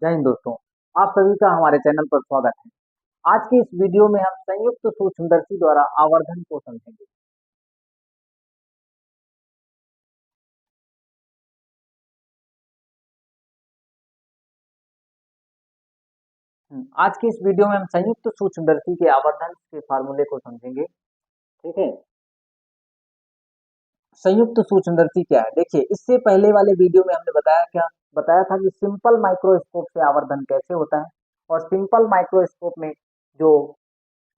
जय हिंद दोस्तों। आप सभी का हमारे चैनल पर स्वागत है। आज की इस वीडियो में हम संयुक्त सूक्ष्मदर्शी द्वारा आवर्धन को समझेंगे। आज की इस वीडियो में हम संयुक्त सूक्ष्मदर्शी के आवर्धन के फार्मूले को समझेंगे। ठीक है। संयुक्त सूक्ष्मदर्शी क्या है? देखिए, इससे पहले वाले वीडियो में हमने बताया था कि सिंपल माइक्रोस्कोप से आवर्धन कैसे होता है, और सिंपल माइक्रोस्कोप में जो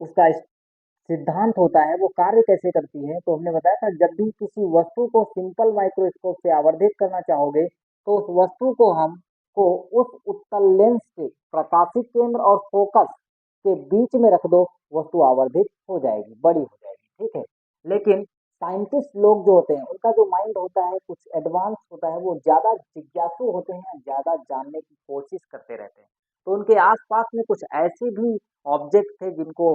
उसका सिद्धांत होता है वो कार्य कैसे करती है। तो हमने बताया था, जब भी किसी वस्तु को सिंपल माइक्रोस्कोप से आवर्धित करना चाहोगे तो उस वस्तु को हमको उस उत्तल लेंस के प्रकाशिक केंद्र और फोकस के बीच में रख दो, वस्तु आवर्धित हो जाएगी, बड़ी हो जाएगी। ठीक है। लेकिन साइंटिस्ट लोग जो होते हैं उनका जो माइंड होता है कुछ एडवांस होता है, वो ज्यादा जिज्ञासु होते हैं, ज्यादा जानने की कोशिश करते रहते हैं। तो उनके आसपास में कुछ ऐसे भी ऑब्जेक्ट थे जिनको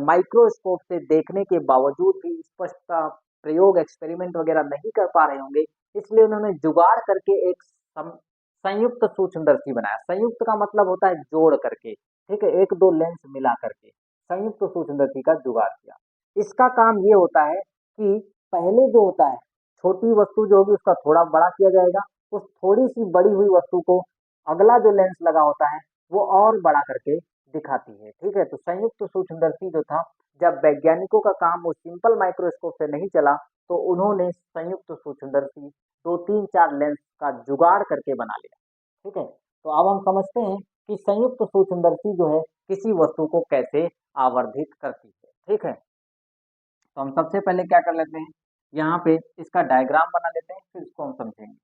माइक्रोस्कोप से देखने के बावजूद भी स्पष्टता प्रयोग एक्सपेरिमेंट वगैरह नहीं कर पा रहे होंगे। इसलिए उन्होंने जुगाड़ करके एक संयुक्त सूक्ष्मदर्शी बनाया। संयुक्त का मतलब होता है जोड़ करके। ठीक है, एक दो लेंस मिला करके संयुक्त सूक्ष्मदर्शी का जुगाड़ किया। इसका काम ये होता है कि पहले जो होता है, छोटी वस्तु जो होगी उसका थोड़ा बड़ा किया जाएगा, उस थोड़ी सी बड़ी हुई वस्तु को अगला जो लेंस लगा होता है वो और बड़ा करके दिखाती है। ठीक है। तो संयुक्त सूक्ष्मदर्शी जो था, जब वैज्ञानिकों का काम वो सिंपल माइक्रोस्कोप से नहीं चला तो उन्होंने संयुक्त सूक्ष्मदर्शी दो तीन चार लेंस का जुगाड़ करके बना लिया। ठीक है। तो अब हम समझते हैं कि संयुक्त सूक्ष्मदर्शी जो है किसी वस्तु को कैसे आवर्धित करती है। ठीक है। तो हम सबसे पहले क्या कर लेते हैं, यहाँ पे इसका डायग्राम बना लेते हैं, फिर इसको हम समझेंगे।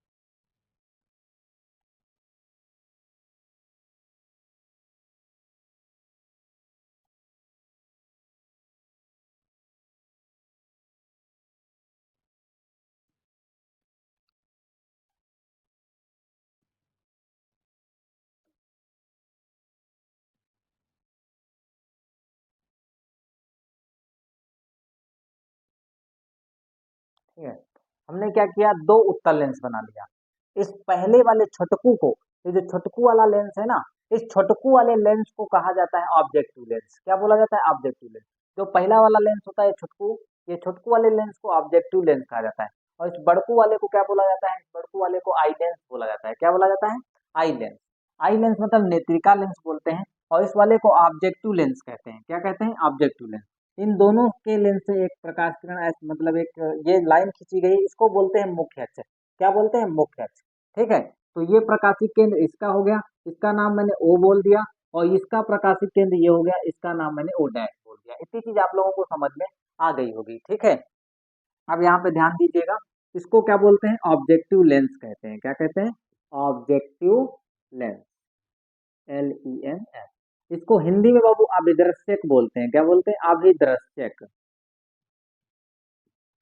ठीक है। हमने क्या किया, दो उत्तल लेंस बना लिया। इस पहले वाले छोटकू को, ये जो छोटकू वाला लेंस है ना, इस छोटकू वाले लेंस को कहा जाता है ऑब्जेक्टिव लेंस। क्या बोला जाता है? Objective lens. जो पहला वाला लेंस होता है छोटकू, ये छोटकू वाले लेंस को ऑब्जेक्टिव लेंस कहा जाता है। और इस बड़कू वाले को क्या बोला जाता है? इस बड़कू वाले को आई लेंस बोला जाता है। क्या बोला जाता है? Eye lens. आई लेंस मतलब नेत्रिका लेंस बोलते हैं, और इस वाले को ऑब्जेक्टिव लेंस कहते हैं। क्या कहते हैं? Objective lens. इन दोनों के लेंस से एक प्रकाश किरण मतलब एक ये लाइन खींची गई, इसको बोलते हैं मुख्य अक्ष। क्या बोलते हैं? मुख्य अक्ष। ठीक है। तो ये प्रकाशिक केंद्र इसका हो गया, इसका नाम मैंने ओ बोल दिया, और इसका प्रकाशिक केंद्र ये हो गया, इसका नाम मैंने ओ डैश बोल दिया। इतनी चीज आप लोगों को समझ में आ गई होगी। ठीक है। अब यहाँ पे ध्यान दीजिएगा, इसको क्या बोलते हैं? ऑब्जेक्टिव लेंस कहते हैं। क्या कहते हैं? Objective lens. LENS। इसको हिंदी में बाबू अभिदृश्यक बोलते हैं। क्या बोलते हैं? अभिदृश्यक।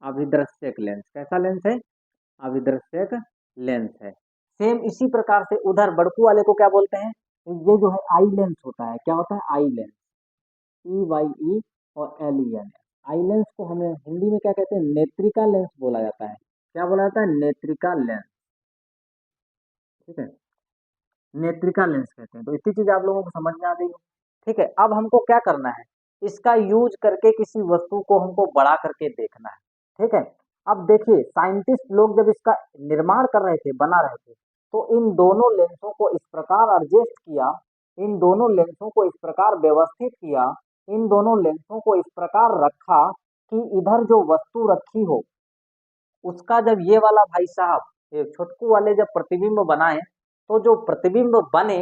अभिदृश्यक लेंस। कैसा लेंस है? अभिदृश्यक लेंस है। सेम इसी प्रकार से उधर बड़कू वाले को क्या बोलते हैं? ये जो है आई लेंस होता है। क्या होता है? Eye lens. EYE और LENS। आई लेंस को हमें हिंदी में क्या कहते हैं? नेत्रिका लेंस बोला जाता है। क्या बोला जाता है? नेत्रिका लेंस। ठीक है। नेत्रिका लेंस कहते हैं। तो इतनी चीज आप लोगों को समझ में आ गई हो। ठीक है। अब हमको क्या करना है, इसका यूज करके किसी वस्तु को हमको बड़ा करके देखना है। ठीक है। अब देखिए, साइंटिस्ट लोग जब इसका निर्माण कर रहे थे, बना रहे थे, तो इन दोनों लेंसों को इस प्रकार एडजस्ट किया, इन दोनों लेंसों को इस प्रकार व्यवस्थित किया, इन दोनों लेंसों को इस प्रकार रखा कि इधर जो वस्तु रखी हो उसका जब ये वाला भाई साहब, ये छोटकू वाले जब प्रतिबिंब बनाए, तो जो प्रतिबिंब बने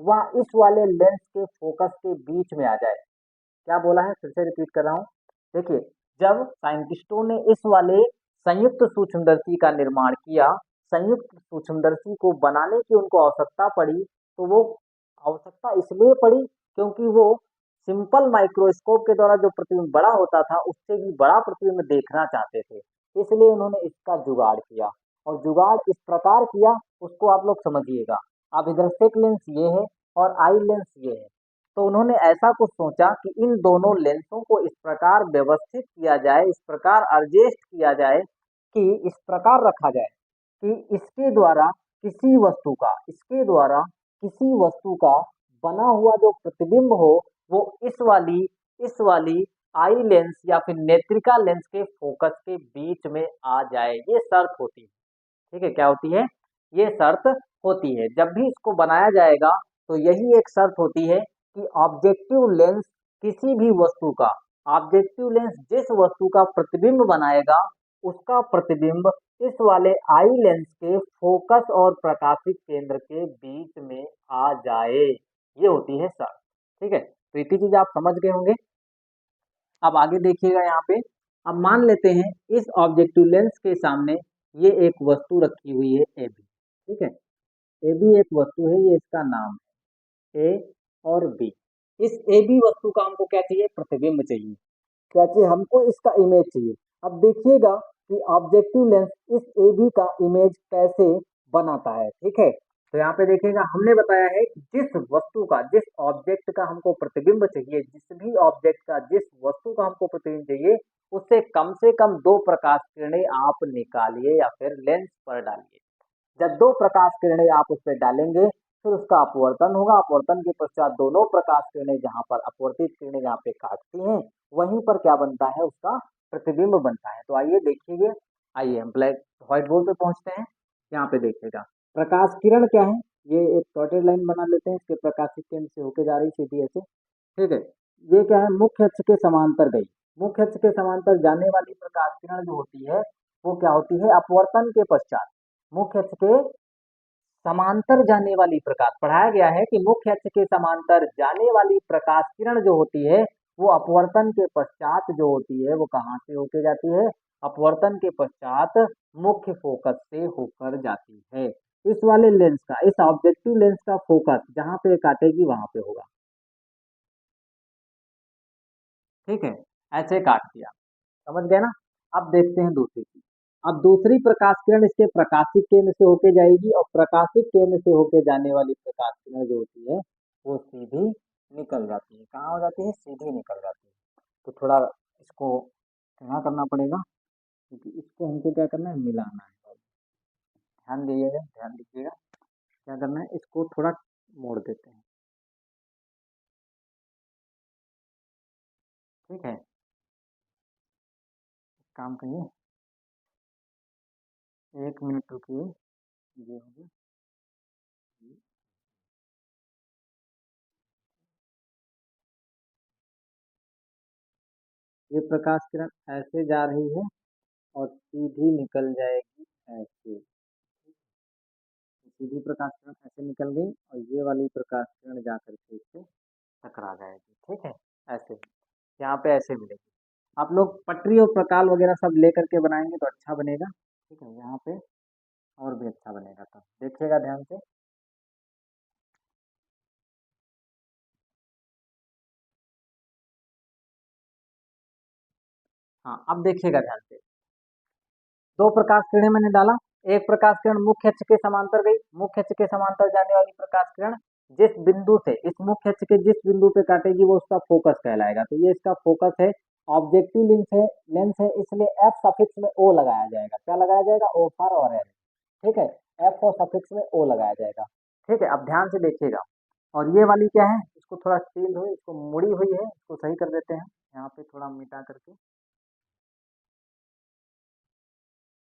वह इस वाले लेंस के फोकस के बीच में आ जाए। क्या बोला है? फिर से रिपीट कर रहा हूँ। देखिए, जब साइंटिस्टों ने इस वाले संयुक्त सूक्ष्मदर्शी का निर्माण किया, संयुक्त सूक्ष्मदर्शी को बनाने की उनको आवश्यकता पड़ी, तो वो आवश्यकता इसलिए पड़ी क्योंकि वो सिंपल माइक्रोस्कोप के द्वारा जो प्रतिबिंब बड़ा होता था उससे भी बड़ा प्रतिबिंब देखना चाहते थे। इसलिए उन्होंने इसका जुगाड़ किया, और जुगाड़ इस प्रकार किया, उसको आप लोग समझिएगा। अब इधर सेक लेंस ये है और आई लेंस ये है। तो उन्होंने ऐसा कुछ सोचा कि इन दोनों लेंसों को इस प्रकार व्यवस्थित किया जाए, इस प्रकार एडजस्ट किया जाए, कि इस प्रकार रखा जाए कि इसके द्वारा किसी वस्तु का बना हुआ जो प्रतिबिंब हो वो इस वाली आई लेंस या फिर नेत्रिका लेंस के फोकस के बीच में आ जाए, ये शर्त होती है। ठीक है, क्या होती है? ये शर्त होती है। जब भी इसको बनाया जाएगा तो यही एक शर्त होती है कि ऑब्जेक्टिव लेंस किसी भी वस्तु का, ऑब्जेक्टिव लेंस जिस वस्तु का प्रतिबिंब बनाएगा उसका प्रतिबिंब इस वाले आई लेंस के फोकस और प्रकाशिक केंद्र के बीच में आ जाए, ये होती है शर्त। ठीक है, तो इतनी चीज आप समझ गए होंगे। अब आगे देखिएगा यहाँ पे। अब मान लेते हैं इस ऑब्जेक्टिव लेंस के सामने ये एक वस्तु रखी हुई है ए बी। ठीक है, ए बी एक वस्तु है, ये इसका नाम है ए और बी। इस ए बी वस्तु का हमको क्या चाहिए? प्रतिबिंब चाहिए। क्या चाहिए हमको? इसका इमेज चाहिए। अब देखिएगा कि ऑब्जेक्टिव लेंस इस ए बी का इमेज कैसे बनाता है। ठीक है, तो यहाँ पे देखिएगा हमने बताया है कि जिस वस्तु का, जिस ऑब्जेक्ट का हमको प्रतिबिंब चाहिए, जिस भी ऑब्जेक्ट का, जिस वस्तु का हमको प्रतिबिंब चाहिए, उससे कम से कम 2 प्रकाश किरणें आप निकालिए या फिर लेंस पर डालिए। जब 2 प्रकाश किरणें आप उस पर डालेंगे फिर उसका अपवर्तन होगा। अपवर्तन के पश्चात दोनों प्रकाश किरणें जहां पर, अपवर्तित किरणें जहां पे काटती हैं वहीं पर क्या बनता है? उसका प्रतिबिंब बनता है। तो आइए देखिए, आइए हम ब्लैक व्हाइट बोर्ड पे पहुंचते हैं। यहाँ पे देखिएगा प्रकाश किरण क्या है, ये एक डॉटेड लाइन बना लेते हैं, इसके प्रकाशित केंद्र से होके जा रही सीधी ऐसे। ठीक है, ये क्या है? मुख्य अक्ष के समांतर गई। मुख्य अक्ष के समांतर जाने वाली प्रकाश किरण जो होती है वो क्या होती है? अपवर्तन के पश्चात मुख्य अक्ष के समांतर जाने वाली प्रकाश, पढ़ाया गया है कि मुख्य अक्ष के समांतर जाने वाली प्रकाश किरण जो होती है वो अपवर्तन के पश्चात जो होती है वो कहाँ से होके जाती है? अपवर्तन के पश्चात मुख्य फोकस से होकर जाती है। इस वाले लेंस का, इस ऑब्जेक्टिव लेंस का फोकस जहां पे काटेगी वहां पे होगा। ठीक है, ऐसे काट दिया, समझ गए ना? अब देखते हैं दूसरी चीज। अब दूसरी प्रकाश किरण इसके प्रकाशिक केंद्र से होके जाएगी और प्रकाशिक केंद्र से होके जाने वाली प्रकाश किरण जो होती है वो सीधी निकल जाती है। कहाँ हो जाती है? सीधी निकल जाती है। तो थोड़ा इसको क्या करना पड़ेगा, क्योंकि इसको हमको क्या करना है? मिलाना है। ध्यान दीजिएगा, ध्यान दीजिएगा, क्या करना है? इसको थोड़ा मोड़ देते हैं। ठीक है, काम करिए, 1 मिनट रुकिए। ये हो गया। ये प्रकाश किरण ऐसे जा रही है और सीधी निकल जाएगी ऐसे। सीधी प्रकाश किरण ऐसे निकल गई और ये वाली प्रकाश किरण जा करके इससे टकरा जाएगी। ठीक है, ऐसे यहाँ पे ऐसे मिलेगी। आप लोग पटरी और प्रकाल वगैरह सब लेकर के बनाएंगे तो अच्छा बनेगा। ठीक है, यहाँ पे और भी अच्छा बनेगा, तो देखिएगा ध्यान से। हाँ, अब देखिएगा ध्यान से। 2 प्रकाश किरणें मैंने डाला। एक प्रकाश किरण मुख्य अक्ष के समांतर गई। मुख्य अक्ष के समांतर जाने वाली प्रकाश किरण जिस बिंदु से, इस मुख्य अक्ष के जिस बिंदु पे काटेगी वो उसका फोकस कहलाएगा। तो ये इसका फोकस है। ऑब्जेक्टिव लेंस है इसलिए एफ सफिक्स में ओ लगाया जाएगा। क्या लगाया जाएगा? O for orange. ठीक है, एफ और सफिक्स में ओ लगाया जाएगा। ठीक है, अब ध्यान से देखिएगा। और ये वाली क्या है? इसको थोड़ा टील्ड हुई, इसको मुड़ी हुई है, इसको सही कर देते हैं। यहाँ पे थोड़ा मिटा करके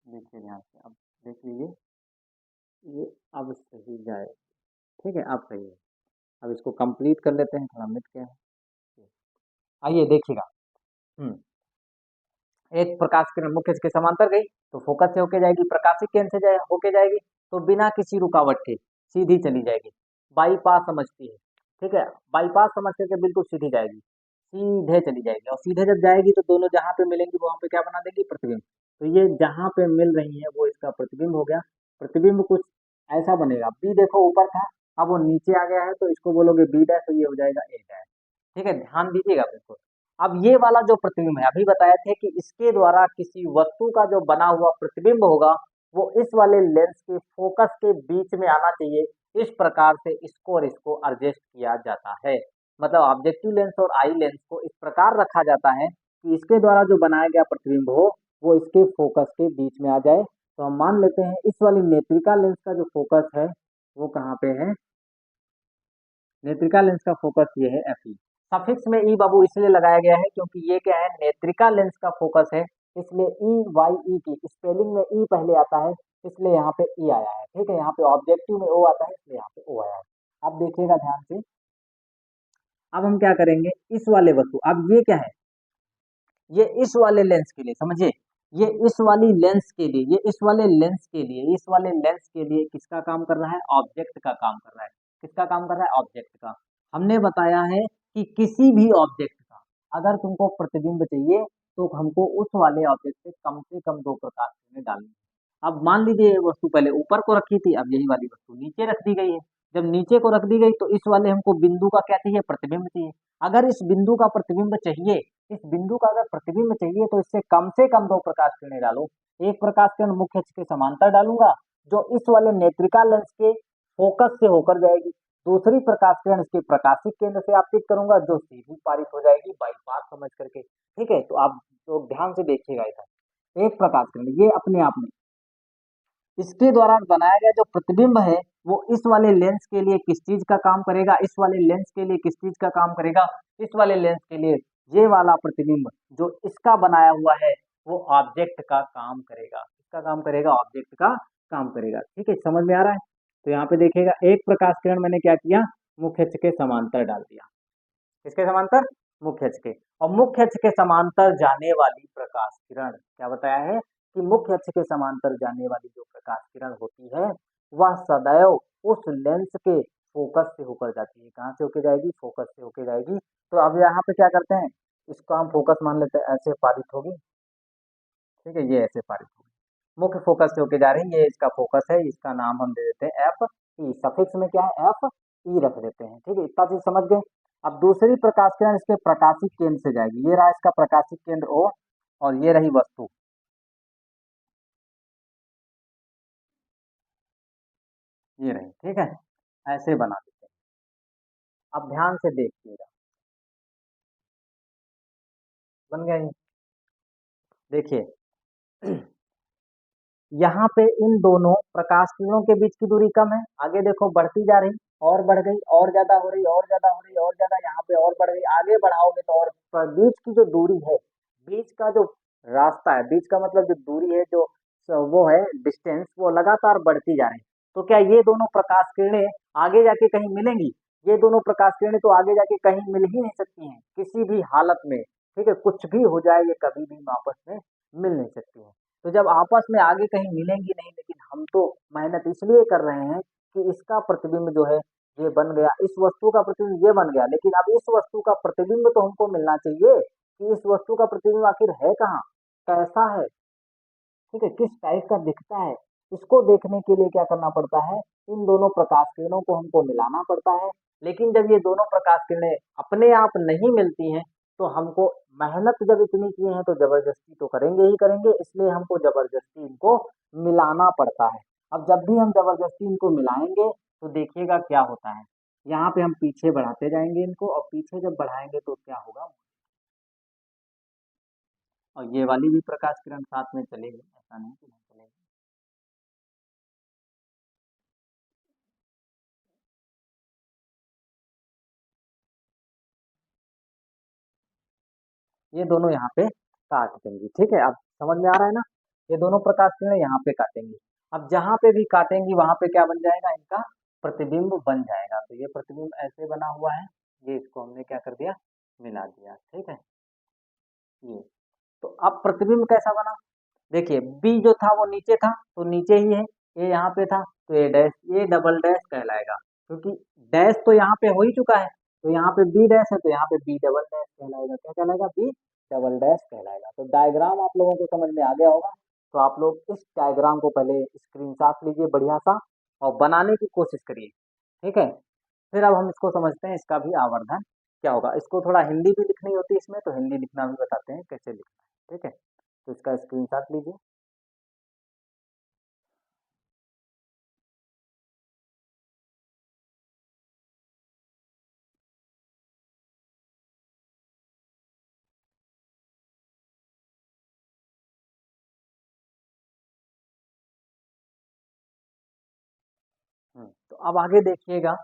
देखिए ध्यान से। अब देख लीजिए, ये अब सही जाए। ठीक है, अब सही है। अब इसको कंप्लीट कर लेते हैं, थोड़ा मिट गया है। आइए देखिएगा। हम्म एक प्रकाश किरण मुख्य के समांतर गई तो फोकस से होके जाएगी, प्रकाशिक केंद्र से होके जाएगी तो बिना किसी रुकावट के सीधी चली जाएगी। बाईपास समझती है। ठीक है, बाईपास समझ करके बिल्कुल सीधी जाएगी, सीधे चली जाएगी। और सीधे जब जाएगी तो दोनों जहां पे मिलेंगी वहां पे क्या बना देगी? प्रतिबिंब। तो ये जहां पे मिल रही है वो इसका प्रतिबिंब हो गया। प्रतिबिंब कुछ ऐसा बनेगा, बी देखो ऊपर था, अब वो नीचे आ गया है तो इसको बोलोगे बी डैश, तो ये हो जाएगा ए डैश। ठीक है, ध्यान दीजिएगा बिल्कुल। अब ये वाला जो प्रतिबिंब है, अभी बताया थे कि इसके द्वारा किसी वस्तु का जो बना हुआ प्रतिबिंब होगा वो इस वाले लेंस के फोकस के बीच में आना चाहिए। इस प्रकार से इसको और इसको एडजस्ट किया जाता है। मतलब ऑब्जेक्टिव लेंस और आई लेंस को इस प्रकार रखा जाता है कि इसके द्वारा जो बनाया गया प्रतिबिंब हो वो इसके फोकस के बीच में आ जाए। तो हम मान लेते हैं इस वाली नेत्रिका लेंस का जो फोकस है वो कहाँ पे है? नेत्रिका लेंस का फोकस ये है Fe। सफिक्स में ई बाबू इसलिए लगाया गया है क्योंकि ये क्या है, नेत्रिका लेंस का फोकस है, इसलिए ई वाई ई की स्पेलिंग में ई पहले आता है, इसलिए यहाँ पे ई आया है। ठीक है, यहाँ पे ऑब्जेक्टिव में ओ आता है, इसलिए यहाँ पे ओ आया है। अब देखिएगा ध्यान से, अब हम क्या करेंगे, इस वाले वस्तु, अब ये क्या है, ये इस वाले लेंस के लिए समझिए, ये इस वाली लेंस के लिए, ये इस वाले लेंस के लिए, इस वाले लेंस के लिए किसका काम कर रहा है, ऑब्जेक्ट का काम कर रहा है। किसका काम कर रहा है, ऑब्जेक्ट का। हमने बताया है कि किसी भी ऑब्जेक्ट का अगर तुमको प्रतिबिंब चाहिए तो हमको उस वाले ऑब्जेक्ट से कम दो प्रकाश में डालनी। अब मान लीजिए ये वस्तु पहले ऊपर को रखी थी, अब यही वाली वस्तु नीचे रख दी गई है। जब नीचे को रख दी गई तो इस वाले हमको बिंदु का क्या चाहिए, प्रतिबिंब चाहिए। अगर इस बिंदु का प्रतिबिंब चाहिए, इस बिंदु का अगर प्रतिबिंब चाहिए तो इससे कम दो प्रकाश किरणें डालो। एक प्रकाश किरण मुख्य अक्ष के समांतर डालूंगा, जो इस वाले नेत्रिका लेंस के फोकस से होकर जाएगी। दूसरी प्रकाश किरण इसके प्रकाशिक केंद्र से आपतित करूंगा, जो सीधी पारित हो जाएगी बाई पास समझ करके। ठीक है, तो आप तो ध्यान से देखिएगा इधर, एक प्रकाश किरण ये अपने आप में, इसके द्वारा बनाया गया जो प्रतिबिंब है वो इस वाले लेंस के लिए किस चीज का काम करेगा, इस वाले लेंस के लिए किस चीज का काम करेगा, इस वाले लेंस के लिए ये वाला प्रतिबिंब जो इसका बनाया हुआ है वो ऑब्जेक्ट का काम करेगा। किसका काम करेगा, ऑब्जेक्ट का काम करेगा। ठीक है, समझ में आ रहा है। तो यहाँ पे देखिएगा, एक प्रकाश किरण मैंने क्या किया, मुख्य अक्ष के समांतर डाल दिया। किसके समांतर, मुख्य अक्ष के। और मुख्य अक्ष के समांतर जाने वाली प्रकाश किरण, क्या बताया है कि मुख्य अक्ष के समांतर जाने वाली जो प्रकाश किरण होती है वह सदैव उस लेंस के फोकस से होकर जाती है। कहाँ से होकर जाएगी, फोकस से होकर जाएगी। तो अब यहाँ पे क्या करते हैं, इसको हम फोकस मान लेते हैं, ऐसे पारित होगी। ठीक है, ये ऐसे पारित होगी, मुख्य फोकस से होके जा रही है, ये इसका फोकस है, इसका नाम हम दे देते हैं एफ ई। सफिक्स में क्या है, एफ ई रख देते हैं। ठीक है, इतना चीज समझ गए। अब दूसरी प्रकाश किरण इसके प्रकाशिक केंद्र से जाएगी, ये रहा इसका प्रकाशिक केंद्र ओ, और ये रही वस्तु, ये रही। ठीक है, ऐसे बना देते हैं। अब ध्यान से देखिएगा, बन गया ये। देखिए यहाँ पे इन दोनों प्रकाश किरणों के बीच की दूरी कम है, आगे देखो बढ़ती जा रही, और बढ़ गई, और ज्यादा हो रही, और ज्यादा हो रही, और ज्यादा, यहाँ पे और बढ़ गई, आगे बढ़ाओगे तो और बीच की जो दूरी है, बीच का जो रास्ता है, बीच का मतलब जो दूरी है, जो वो है डिस्टेंस, वो लगातार बढ़ती जा रही। तो क्या ये दोनों प्रकाश किरणें आगे जाके कहीं मिलेंगी, ये दोनों प्रकाश किरणें तो आगे जाके कहीं मिल ही नहीं सकती हैं किसी भी हालत में। ठीक है, कुछ भी हो जाए ये कभी भी आपस में मिल नहीं सकती है। तो जब आपस में आगे कहीं मिलेंगी नहीं, लेकिन हम तो मेहनत इसलिए कर रहे हैं कि इसका प्रतिबिंब जो है ये बन गया, इस वस्तु का प्रतिबिंब ये बन गया, लेकिन अब इस वस्तु का प्रतिबिंब तो हमको मिलना चाहिए कि इस वस्तु का प्रतिबिंब आखिर है कहाँ, कैसा है। ठीक है, किस टाइप का दिखता है, इसको देखने के लिए क्या करना पड़ता है, इन दोनों प्रकाश किरणों को हमको मिलाना पड़ता है। लेकिन जब ये दोनों प्रकाश किरणें अपने आप नहीं मिलती हैं तो हमको, मेहनत जब इतनी की है तो जबरदस्ती तो करेंगे ही करेंगे, इसलिए हमको जबरदस्ती इनको मिलाना पड़ता है। अब जब भी हम जबरदस्ती इनको मिलाएंगे तो देखिएगा क्या होता है, यहाँ पे हम पीछे बढ़ाते जाएंगे इनको, और पीछे जब बढ़ाएंगे तो क्या होगा, और ये वाली भी प्रकाश किरण साथ में चलेगी, ऐसा नहीं कि नहीं चलेगी। ये दोनों यहाँ पे काट देंगी। ठीक है, अब समझ में आ रहा है ना, ये दोनों प्रकाश किरणें यहाँ पे काटेंगी। अब जहाँ पे भी काटेंगी वहां पे क्या बन जाएगा, इनका प्रतिबिंब बन जाएगा। तो ये प्रतिबिंब ऐसे बना हुआ है, ये इसको हमने क्या कर दिया, मिला दिया। ठीक है, ये तो अब प्रतिबिंब कैसा बना, देखिए बी जो था वो नीचे था तो नीचे ही है, ए यहाँ पे था तो ए डैश, ये डबल डैश कहलाएगा, क्योंकि डैश तो यहाँ पे हो ही चुका है, तो यहाँ पे बी डैश है तो यहाँ पे बी डबल डैश कहलाएगा। क्या कहलाएगा, बी डबल डैश कहलाएगा। तो डायग्राम आप लोगों को समझ में आ गया होगा। तो आप लोग इस डायग्राम को पहले स्क्रीनशॉट लीजिए बढ़िया सा, और बनाने की कोशिश करिए। ठीक है, फिर अब हम इसको समझते हैं, इसका भी आवर्धन क्या होगा। इसको थोड़ा हिंदी भी लिखनी होती है इसमें, तो हिंदी लिखना भी बताते हैं कैसे लिखना है। ठीक है, तो इसका स्क्रीनशॉट लीजिए। तो अब आगे देखिएगा,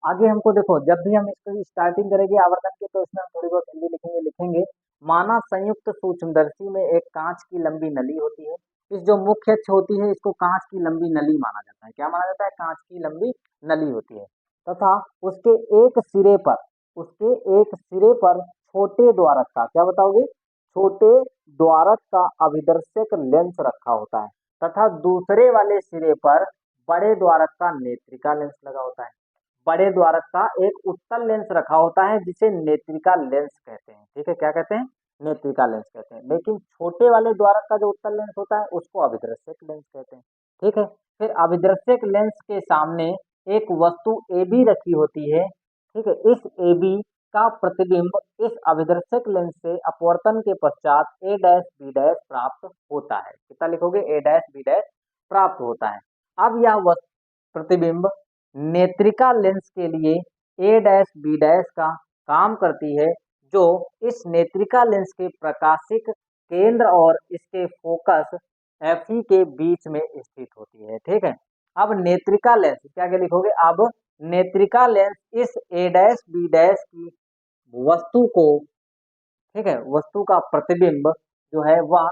आगे हमको देखो, जब भी हम इसको स्टार्टिंग करेंगे आवर्धन के, तो इसमें हम थोड़ी बहुत हिंदी लिखेंगे। माना संयुक्त सूक्ष्मदर्शी में एक कांच की लंबी नली होती है। इस जो मुख्य अक्ष होती है इसको कांच की लंबी नली माना जाता है। क्या माना जाता है? कांच की लंबी नली होती है। तथा उसके एक सिरे पर उसके एक सिरे पर छोटे द्वारक का, क्या बताओगे? छोटे द्वारक का अभिदर्शक लेंस रखा होता है, तथा दूसरे वाले सिरे पर बड़े द्वारक का नेत्रिका लेंस लगा होता है। बड़े द्वारक का एक उत्तल लेंस रखा होता है जिसे नेत्रिका लेंस कहते हैं। ठीक है, क्या कहते हैं? नेत्रिका लेंस कहते हैं। लेकिन छोटे वाले द्वारक का जो उत्तल लेंस होता है उसको अभिदर्शक लेंस कहते हैं। ठीक है, फिर अभिदर्शक लेंस के सामने एक वस्तु ए बी रखी होती है। ठीक है, इस ए बी का प्रतिबिंब इस अभिदर्शक लेंस से अपवर्तन के पश्चात ए डैश बी डैश प्राप्त होता है। कितना लिखोगे? ए डैश बी डैश प्राप्त होता है। अब यह प्रतिबिंब नेत्रिका लेंस के लिए ए डैश बी डैश का काम करती है, जो इस नेत्रिका लेंस के प्रकाशिक केंद्र और इसके फोकस एफ ई के बीच में स्थित होती है। ठीक है, अब नेत्रिका लेंस क्या क्या लिखोगे? अब नेत्रिका लेंस इस ए डैश बी डैश की वस्तु को, ठीक है, वस्तु का प्रतिबिंब जो है वह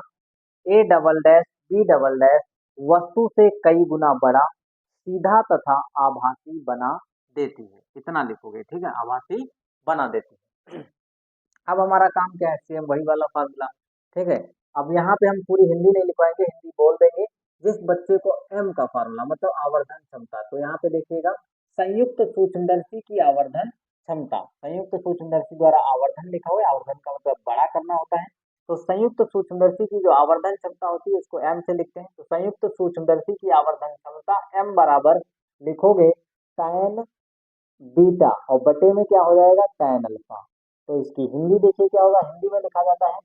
A double dash B double dash वस्तु से कई गुना बड़ा, सीधा तथा आभासी बना देती है। इतना लिखोगे। ठीक है, आभासी बना देती है। अब हमारा काम क्या है? सेम वही वाला फार्मूला। ठीक है, अब यहाँ पे हम पूरी हिंदी नहीं लिखवाएंगे, हिंदी बोल देंगे। जिस बच्चे को एम का फार्मूला मतलब आवर्धन क्षमता, तो यहाँ पे देखिएगा संयुक्त सूक्ष्मदर्शी की आवर्धन क्षमता, संयुक्त सूक्ष्मदर्शी द्वारा आवर्धन लिखा हुआ है। आवर्धन का मतलब बड़ा करना होता है। तो संयुक्त सूक्ष्मदर्शी की जो आवर्धन क्षमता होती है उसको एम से लिखते हैं। तो संयुक्त सूक्ष्मदर्शी की आवर्धन क्षमता एम बराबर लिखोगे tan बीटा और बटे में क्या हो जाएगा? tan alpha. तो इसकी हिंदी देखिए क्या होगा? हिंदी में लिखा जाता है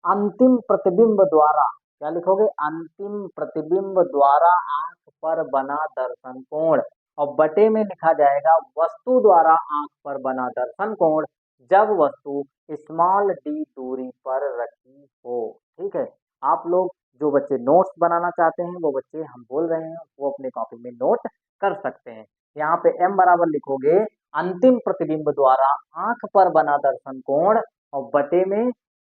अंतिम प्रतिबिंब द्वारा, क्या लिखोगे? अंतिम प्रतिबिंब द्वारा आंख पर बना दर्शन कोण, और बटे में लिखा जाएगा वस्तु द्वारा आंख पर बना दर्शन कोण जब वस्तु स्मॉल डी दूरी पर रखी हो। ठीक है, आप लोग जो बच्चे नोट्स बनाना चाहते हैं वो बच्चे हम बोल रहे हैं वो अपने कॉपी में नोट कर सकते हैं। यहाँ पे m बराबर लिखोगे अंतिम प्रतिबिंब द्वारा आंख पर बना दर्शन कोण, और बटे में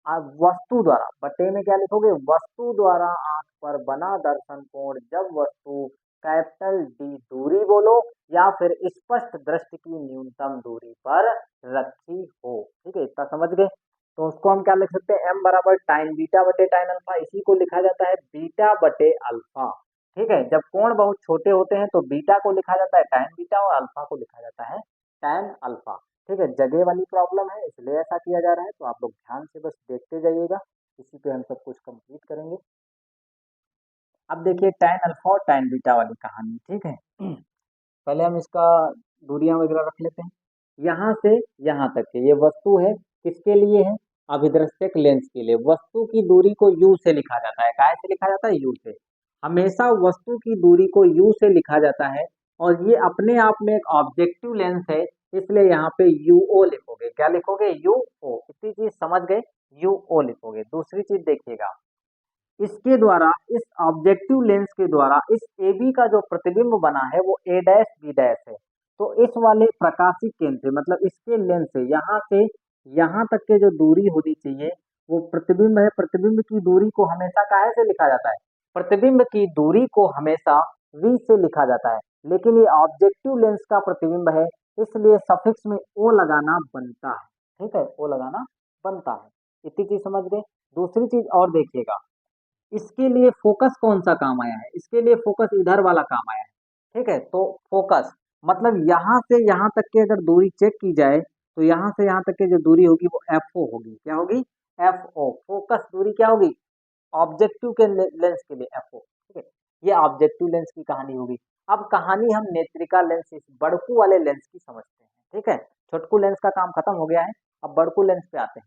वस्तु द्वारा, बटे में क्या लिखोगे? वस्तु द्वारा आंख पर बना दर्शन कोण जब वस्तु कैपिटल डी दूरी बोलो या फिर स्पष्ट दृष्टि की न्यूनतम दूरी पर रखी हो। ठीक है, इतना समझ गए? तो उसको हम क्या लिख सकते हैं? m बराबर टाइन बीटा बटे टाइन अल्फा, इसी को लिखा जाता है बीटा बटे अल्फा। ठीक है, जब कोण बहुत छोटे होते हैं तो बीटा को लिखा जाता है टाइन बीटा और अल्फा को लिखा जाता है टाइन अल्फा। ठीक है, जगह वाली प्रॉब्लम है इसलिए ऐसा किया जा रहा है, तो आप लोग ध्यान से बस देखते जाइएगा, इसी पे हम सब कुछ कंप्लीट करेंगे। अब देखिए tan अल्फा और tan बीटा वाली कहानी। ठीक है, पहले हम इसका दूरियां वगैरह रख लेते हैं। यहाँ से यहाँ तक के ये वस्तु है, किसके लिए है? अभिदर्शक लेंस के लिए। वस्तु की दूरी को u से लिखा जाता है। काय से लिखा जाता है? u से। हमेशा वस्तु की दूरी को u से लिखा जाता है, और ये अपने आप में एक ऑब्जेक्टिव लेंस है, इसलिए यहाँ पे UO लिखोगे। क्या लिखोगे? UO। इतनी चीज समझ गए? UO लिखोगे। दूसरी चीज देखिएगा, इसके द्वारा, इस ऑब्जेक्टिव लेंस के द्वारा इस ए बी का जो प्रतिबिंब बना है वो ए डैश बी डैश है। तो इस वाले प्रकाशिक केंद्र से मतलब इसके लेंस से यहाँ तक के जो दूरी होनी चाहिए वो प्रतिबिंब है। प्रतिबिंब की दूरी को हमेशा काहे से लिखा जाता है? प्रतिबिंब की दूरी को हमेशा v से लिखा जाता है, लेकिन ये ऑब्जेक्टिव लेंस का प्रतिबिंब है इसलिए सफिक्स में ओ लगाना बनता है। ठीक है, ओ लगाना बनता है। इतनी चीज समझ गए? दूसरी चीज और देखिएगा, इसके लिए फोकस कौन सा काम आया है? इसके लिए फोकस इधर वाला काम आया है। ठीक है, तो फोकस मतलब यहाँ से यहाँ तक की अगर दूरी चेक की जाए तो यहाँ से यहाँ तक की जो दूरी होगी वो FO होगी। क्या होगी? FO। फोकस दूरी क्या होगी? ऑब्जेक्टिव के लेंस के लिए FO। ठीक है, ये ऑब्जेक्टिव लेंस की कहानी होगी। अब कहानी हम नेत्रिका लेंस, इस बड़कू वाले लेंस की समझते हैं। ठीक है, छोटकू लेंस का काम खत्म हो गया है, अब बड़कू लेंस पे आते हैं।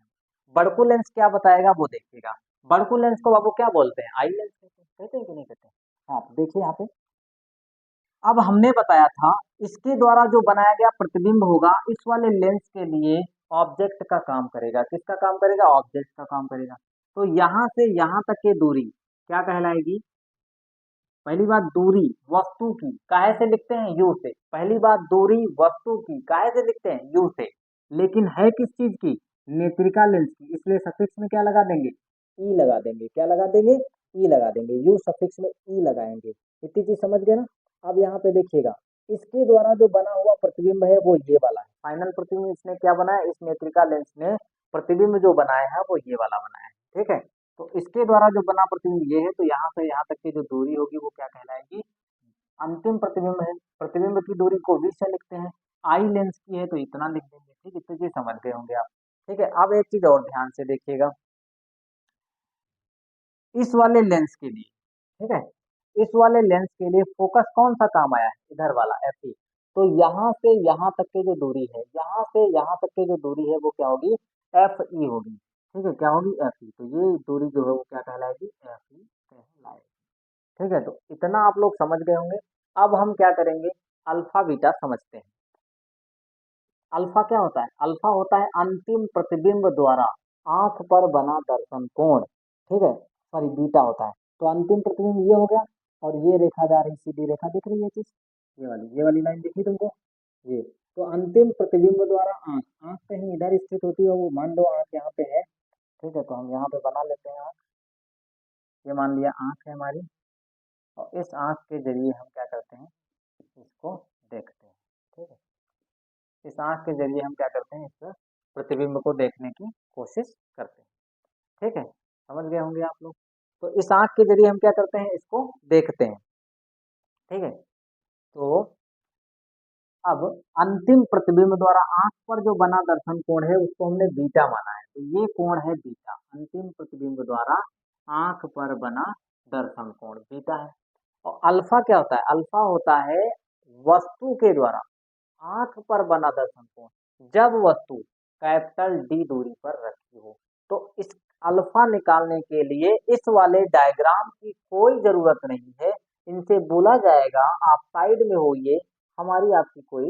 बड़कू लेंस क्या बताएगा वो देखिएगा। बड़कू लेंस को बाबू क्या बोलते हैं? आई लेंस कहते हैं कि नहीं कहते हैं? हाँ, देखिए यहाँ पे अब हमने बताया था इसके द्वारा जो बनाया गया प्रतिबिंब होगा इस वाले लेंस के लिए ऑब्जेक्ट का काम करेगा। किसका काम करेगा? ऑब्जेक्ट का काम करेगा। तो यहाँ से यहाँ तक की दूरी क्या कहलाएगी? पहली बात दूरी वस्तु की काहे से लिखते हैं, यू से। पहली बात दूरी वस्तु की काहे से लिखते हैं, यू से। लेकिन है किस चीज की, नेत्रिका लेंस की, इसलिए सफिक्स में क्या लगा देंगे, ई लगा देंगे। क्या लगा देंगे, ई लगा देंगे। यू सफिक्स में ई लगाएंगे। इतनी चीज समझ गए ना। अब यहाँ पे देखिएगा, इसके द्वारा जो बना हुआ प्रतिबिंब है वो ये वाला है। फाइनल प्रतिबिंब इसने क्या बनाया, इस नेत्रिका लेंस ने प्रतिबिंब जो बनाया है वो ये वाला बनाया है। ठीक है, तो इसके द्वारा जो बना प्रतिबिंब ये है, तो यहाँ से यहाँ तक की जो दूरी होगी वो क्या कहलाएगी, अंतिम प्रतिबिंब है। प्रतिबिंब की दूरी को v से लिखते हैं। आई लेंस की है तो इतना लिख देंगे। ठीक, इतनी चीज समझ गए होंगे आप। ठीक है, अब एक चीज और ध्यान से देखिएगा, इस वाले लेंस के लिए, ठीक है, इस वाले लेंस के लिए फोकस कौन सा काम आया है, इधर वाला एफ ई। तो यहाँ से यहाँ तक की जो दूरी है, यहाँ से यहाँ तक की जो दूरी है वो क्या होगी, एफ ई होगी। ठीक है, क्या होगी, एफ ई। तो ये दूरी जो है वो क्या कहलाएगी, एफ ई कहलाएगी। ठीक है, तो इतना आप लोग समझ गए होंगे। अब हम क्या करेंगे, अल्फा बीटा समझते हैं। अल्फा क्या होता है, अल्फा होता है अंतिम प्रतिबिंब द्वारा आंख पर बना दर्शन कोण। ठीक है, सॉरी बीटा होता है। तो अंतिम प्रतिबिंब ये हो गया, और ये रेखा जा रही, सीधी रेखा दिख रही है चीज, ये वाली लाइन दिखी तुमको, ये। तो अंतिम प्रतिबिंब द्वारा आंख, आंख कहीं इधर स्थित होती है, वो मान लो आंख यहाँ पे है। ठीक है, तो हम यहाँ पे बना लेते हैं आंख, ये मान लिया आंख है हमारी। और इस आंख के जरिए हम क्या करते हैं, इसको देखते हैं। ठीक है, इस आंख के जरिए हम क्या करते हैं, इस प्रतिबिंब को देखने की कोशिश करते हैं। ठीक है, समझ गए होंगे आप लोग। तो इस आंख के जरिए हम क्या करते हैं, इसको देखते हैं। ठीक है, तो अब अंतिम प्रतिबिंब द्वारा आंख पर जो बना दर्शन कोण है उसको हमने बीटा माना है। तो ये कोण है बीटा, अंतिम प्रतिबिंब द्वारा आंख पर बना दर्शन कोण बीटा है। और अल्फा क्या होता है, अल्फा होता है वस्तु के द्वारा आंख पर बना दर्शन कोण जब वस्तु कैपिटल डी दूरी पर रखी हो। तो इस अल्फा निकालने के लिए इस वाले डायग्राम की कोई जरूरत नहीं है। इनसे बोला जाएगा आप साइड में होइए, हमारी आपकी कोई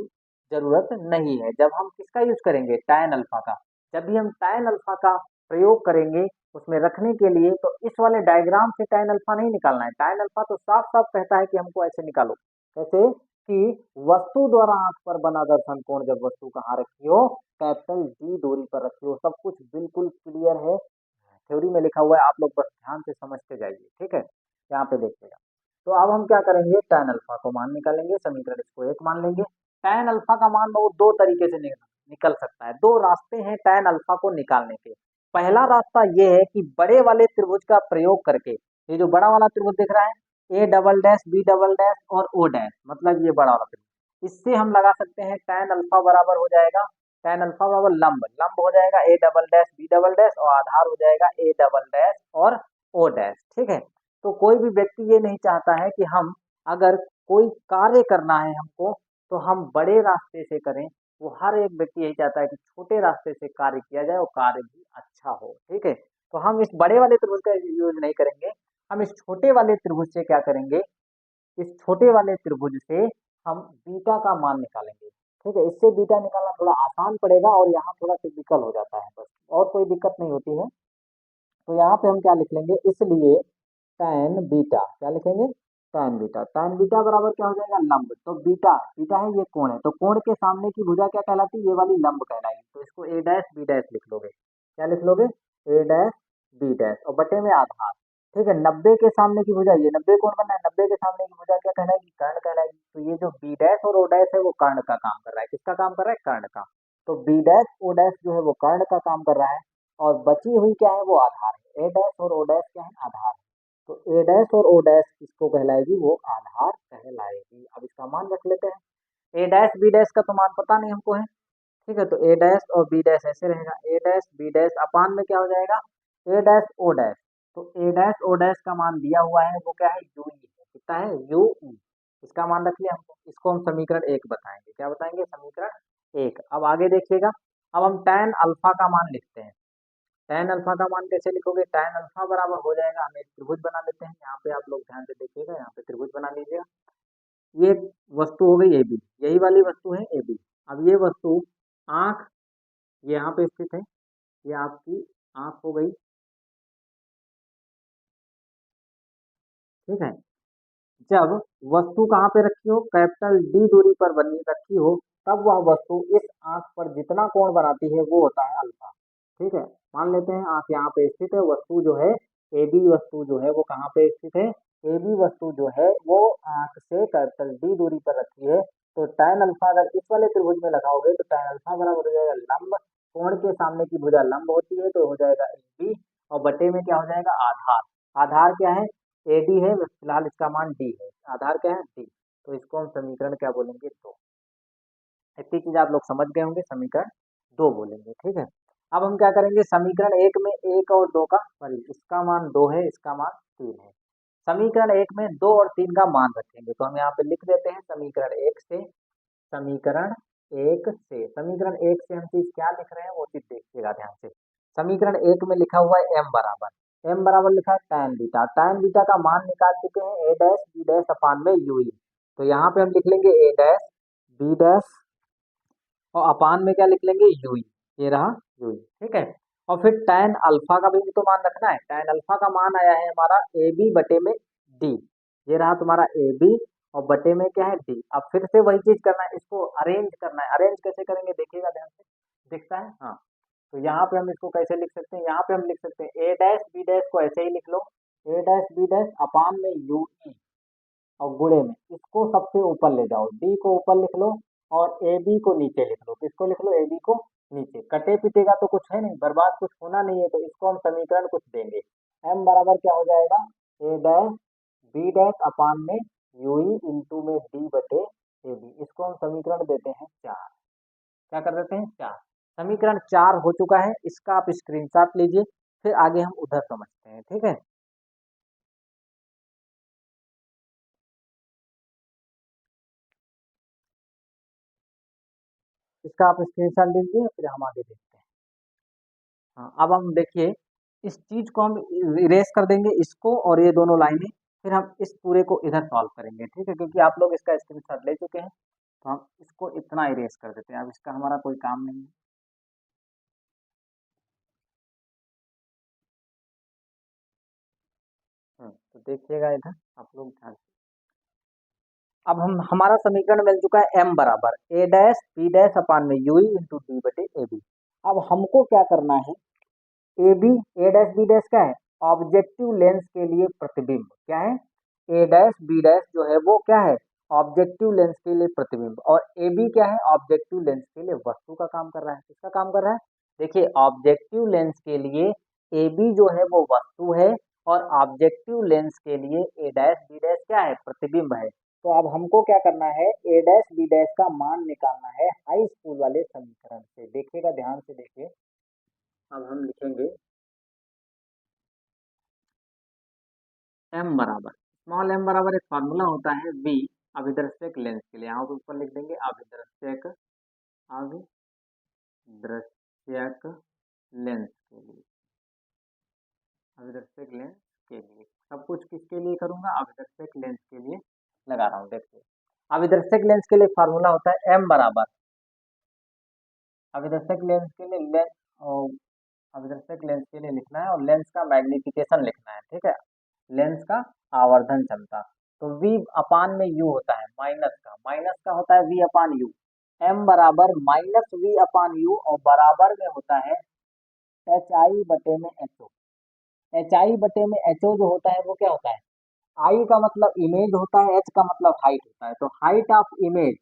जरूरत नहीं है। जब हम किसका यूज करेंगे, टैन अल्फा का। जब भी हम टैन अल्फा का प्रयोग करेंगे उसमें रखने के लिए, तो इस वाले डायग्राम से टैन अल्फा नहीं निकालना है। टैन अल्फा तो साफ साफ कहता है कि हमको ऐसे निकालो, कैसे कि वस्तु द्वारा आंख पर बना दर्शन कोण जब वस्तु कहाँ रखी हो, कैपिटल डी दूरी पर रखी हो। सब कुछ बिल्कुल क्लियर है, थ्योरी में लिखा हुआ है, आप लोग बस ध्यान से समझते जाइए। ठीक है, यहाँ पे देखिएगा। तो अब हम क्या करेंगे, टैन अल्फा को मान निकालेंगे, समीकरण इसको एक मान लेंगे। टैन अल्फा का मान वो दो तरीके से निकल सकता है, दो रास्ते हैं टैन अल्फा को निकालने के। पहला रास्ता ये है कि बड़े वाले त्रिभुज का प्रयोग करके, ये जो बड़ा वाला त्रिभुज दिख रहा है, A double dash B double dash और ओ डैश, मतलब ये बड़ा वाला त्रिभुज, इससे हम लगा सकते हैं टैन अल्फा बराबर हो जाएगा, टैन अल्फा बराबर लंब, लंब हो जाएगा A double dash B double dash और आधार हो जाएगा ए डबल डैश और ओ डैश। ठीक है, तो कोई भी व्यक्ति ये नहीं चाहता है कि हम अगर कोई कार्य करना है हमको तो हम बड़े रास्ते से करें। वो हर एक व्यक्ति यही चाहता है कि छोटे रास्ते से कार्य किया जाए और कार्य भी अच्छा हो। ठीक है, तो हम इस बड़े वाले त्रिभुज का यूज नहीं करेंगे, हम इस छोटे वाले त्रिभुज से क्या करेंगे, इस छोटे वाले त्रिभुज से हम बीटा का मान निकालेंगे। ठीक है, इससे बीटा निकालना थोड़ा आसान पड़ेगा और यहाँ थोड़ा टिपिकल हो जाता है बस, और कोई दिक्कत नहीं होती है। तो यहाँ पे हम क्या लिख लेंगे, इसलिए tan बीटा, क्या लिखेंगे, tan बीटा। tan बीटा बराबर क्या हो जाएगा, लंब। तो बीटा, बीटा है ये कोण है, तो कोण के सामने की भुजा क्या कहलाती है, ये वाली लंब कहलाएगी। तो इसको ए डैश बी डैश लिख लोगे, क्या लिख लोगे, ए डैश बी डैश और बटे में आधार। ठीक है, 90 के सामने की भुजा, ये 90 कोण बनना है, 90 के सामने की भुजा क्या कहलाएगी, कर्ण कहलाएगी। तो ये जो बी डैश और ओ डैश है वो कर्ण का काम कर रहा है, किसका काम कर रहा है, कर्ण का। तो बी डैश ओ डैश जो है वो कर्ण का काम कर रहा है, और बची हुई क्या है, वो आधार है। ए डैश और ओ डैश क्या है, आधार है। तो ए डैश और ओ डैश किसको कहलाएगी, वो आधार कहलाएगी। अब इसका मान रख लेते हैं। ए डैश बी डैश का तो मान पता नहीं हमको है। ठीक है, तो ए डैश और बी डैश ऐसे रहेगा, ए डैश बी डैश अपान में क्या हो जाएगा, ए डैश ओ डैश। तो ए डैश ओ डैश का मान दिया हुआ है वो क्या है, यू ई है, कितना है, यू ई। इसका मान रख लिया हमको, इसको हम समीकरण एक बताएंगे। क्या बताएंगे, समीकरण एक। अब आगे देखिएगा, अब हम tan अल्फा का मान लिखते हैं। tan अल्फा का मान कैसे लिखोगे, tan अल्फा बराबर हो जाएगा, हम एक त्रिभुज बना लेते हैं। यहाँ पे आप लोग ध्यान से देखिएगा, यहाँ पे त्रिभुज बना लीजिएगा। ये वस्तु हो गई ए बी, यही वाली वस्तु है ए बी। अब ये वस्तु आंख ये यहाँ पे स्थित है, ये आपकी आंख हो गई। ठीक है, जब वस्तु कहाँ पे रखी हो, कैपिटल डी दूरी पर बनी रखी हो, तब वह वस्तु इस आंख पर जितना कोण बनाती है वो होता है अल्फा। ठीक है, मान लेते हैं आंख यहाँ पे स्थित है, वस्तु जो है ए बी वस्तु जो है वो कहाँ पे स्थित है, ए बी वस्तु जो है वो आंख से कैपिटल डी दूरी पर रखी है। तो tan अल्फा अगर इस वाले त्रिभुज में लगाओगे तो tan अल्फा बराबर हो जाएगा लंब, कोण के सामने की भुजा लंब होती है तो हो जाएगा ए बी, और बटे में क्या हो जाएगा आधार। आधार क्या है, ए डी है, फिलहाल इसका मान डी है, आधार क्या है डी। तो इसको हम समीकरण क्या बोलेंगे, दो। इतनी चीज आप लोग समझ गए होंगे, समीकरण दो बोलेंगे। ठीक है, अब हम क्या करेंगे, समीकरण एक में एक और दो का, सॉरी इसका मान दो है, इसका मान तीन है। समीकरण एक में दो और तीन का मान रखेंगे, तो हम यहाँ पे लिख देते हैं समीकरण एक से, समीकरण एक से, समीकरण एक से हम चीज क्या लिख रहे हैं वो चीज देखिएगा ध्यान से। समीकरण एक में लिखा हुआ है एम बराबर लिखा है tan बीटा, tan बीटा का मान निकाल चुके हैं ए डैश बी डैश अपान में यूई। तो यहाँ पे हम लिख लेंगे ए डैश बी डैश और अपान में क्या लिख लेंगे यूई, ये रहा यूई। ठीक है, और फिर tan अल्फा का भी तो मान रखना है, tan अल्फा का मान आया है हमारा ए बी बटे में डी, ये रहा तुम्हारा ए बी और बटे में क्या है डी। अब फिर से वही चीज करना है, इसको अरेंज करना है, अरेंज कैसे करेंगे देखिएगा ध्यान से, दिखता है हाँ। तो यहाँ पे हम इसको कैसे लिख सकते हैं, यहाँ पे हम लिख सकते हैं ए डैश बी डैश को ऐसे ही लिख लो, ए डैश बी डैश अपान में यू ई और गुणे में इसको सबसे ऊपर ले जाओ, डी को ऊपर लिख लो और ए बी को नीचे लिख लो। किसको लिख लो, ए बी को नीचे, कटे पिटेगा तो कुछ है नहीं, बर्बाद कुछ होना नहीं है, तो इसको हम समीकरण कुछ देंगे। एम बराबर क्या हो जाएगा, ए डैश बी डैश अपान में यूई इंटू में डी बटे ए बी, इसको हम समीकरण देते हैं चार। क्या कर देते हैं चार, समीकरण चार हो चुका है, इसका आप स्क्रीनशॉट लीजिए, फिर आगे हम उधर समझते हैं। ठीक है, इसका आप स्क्रीनशॉट लीजिए, फिर हम आगे देखते हैं। हाँ, अब हम देखिए इस चीज को हम इरेज कर देंगे, इसको और ये दोनों लाइनें, फिर हम इस पूरे को इधर सॉल्व करेंगे। ठीक है, क्योंकि आप लोग इसका स्क्रीनशॉट ले चुके हैं, तो हम इसको इतना इरेज कर देते हैं, अब इसका हमारा कोई काम नहीं है। तो देखिएगा इधर आप लोग ध्यान से। अब हम हमारा समीकरण मिल चुका है एम बराबर ए डैश बी डैश अपान में यूई इंटू डी बटे ए बी। अब हमको क्या करना है, A B, A dash B dash क्या है, ऑब्जेक्टिव लेंस के लिए प्रतिबिंब क्या है, ए डैश बी डैश जो है वो क्या है, ऑब्जेक्टिव लेंस के लिए प्रतिबिंब, और ए बी क्या है, ऑब्जेक्टिव लेंस के लिए वस्तु का काम कर रहा है। किसका काम कर रहा है, देखिए ऑब्जेक्टिव लेंस के लिए ए बी जो है वो वस्तु है, और ऑब्जेक्टिव लेंस के लिए ए डैश बी डैश क्या है, प्रतिबिंब है। तो अब हमको क्या करना है, ए डैश बी डैश का मान निकालना है हाई स्कूल वाले समीकरण से। देखिएगा ध्यान से देखिए, अब हम लिखेंगे एम बराबर, स्मॉल एम बराबर एक फार्मूला होता है वी अभिदर्शक लेंस के लिए, यहाँ पे ऊपर लिख देंगे अभिदर्शक, अभिदर्शक लेंस के लिए, अभिदर्शक लेंस के लिए, सब कुछ किसके लिए करूंगा, अभिदर्शक लेंस के लिए लगा रहा हूँ। देखिए अभिदर्शक लेंस के लिए फार्मूला होता है एम बराबर, अभिदर्शक लेंस के लिए अभिदर्शक लेंस के लिए लिखना है और लेंस का मैग्निफिकेशन लिखना है। ठीक है, लेंस का आवर्धन क्षमता, तो v अपान में u होता है माइनस का, माइनस का होता है v अपान यू, m बराबर माइनस v अपान यू और बराबर में होता है एच आई बटे में एच ओ। एच आई बटे में एच ओ जो होता है वो क्या होता है, आई का मतलब इमेज होता है, एच का मतलब हाइट होता है, तो हाइट ऑफ इमेज।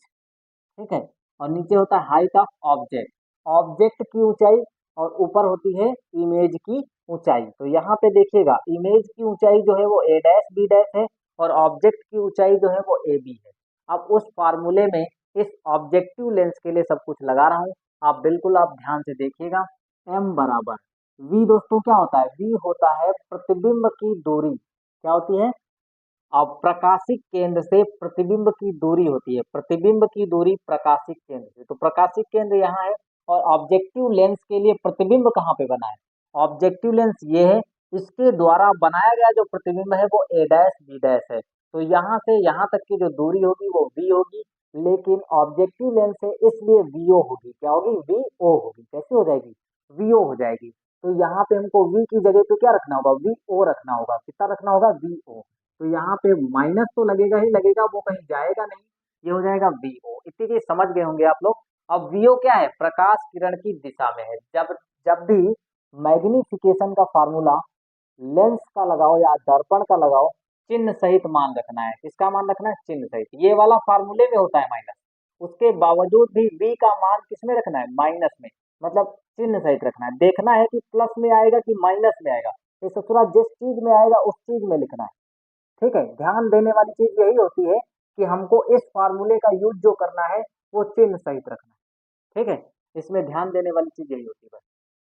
ठीक है, और नीचे होता है हाइट ऑफ ऑब्जेक्ट, ऑब्जेक्ट की ऊंचाई और ऊपर होती है इमेज की ऊंचाई। तो यहाँ पे देखिएगा इमेज की ऊंचाई जो है वो ए डैश बी डैश है और ऑब्जेक्ट की ऊंचाई जो है वो ए बी है। अब उस फार्मूले में इस ऑब्जेक्टिव लेंस के लिए सब कुछ लगा रहा हूँ, आप बिल्कुल आप ध्यान से देखिएगा। एम बराबर वी दोस्तों क्या होता है, वी होता है प्रतिबिंब की दूरी, क्या होती है, अब प्रकाशिक केंद्र से प्रतिबिंब की दूरी होती है, प्रतिबिंब की दूरी प्रकाशिक केंद्र से, तो प्रकाशिक केंद्र यहाँ है, और ऑब्जेक्टिव लेंस के लिए प्रतिबिंब कहाँ पे बना है, ऑब्जेक्टिव लेंस ये है, इसके द्वारा बनाया गया जो प्रतिबिंब है वो ए डैश बी डैश है। तो यहाँ से यहाँ तक की जो दूरी होगी वो वी होगी, लेकिन ऑब्जेक्टिव लेंस है इसलिए वीओ होगी, क्या होगी, वीओ होगी। कैसे हो जाएगी, वीओ हो जाएगी। तो यहाँ पे हमको वी की जगह पे क्या रखना होगा, वी ओ रखना होगा, कितना रखना होगा, वी ओ। तो यहाँ पे माइनस तो लगेगा ही लगेगा, वो कहीं जाएगा नहीं, ये हो जाएगा वीओ। इतनी चीज समझ गए होंगे आप लोग। अब वीओ क्या है, प्रकाश किरण की दिशा में है। जब जब भी मैग्निफिकेशन का फार्मूला लेंस का लगाओ या दर्पण का लगाओ, चिन्ह सहित मान रखना है। किसका मान रखना है, चिन्ह सहित। ये वाला फार्मूले में होता है माइनस, उसके बावजूद भी बी का मान किसमें रखना है, माइनस में, मतलब चिन्ह सहित रखना है। देखना है कि प्लस में आएगा कि माइनस में आएगा, ये ससुरा जिस चीज में आएगा उस चीज में लिखना है। ठीक है, ध्यान देने वाली चीज यही होती है कि हमको इस फार्मूले का यूज जो करना है वो चिन्ह सहित रखना है। ठीक है, इसमें ध्यान देने वाली चीज यही होती है बस।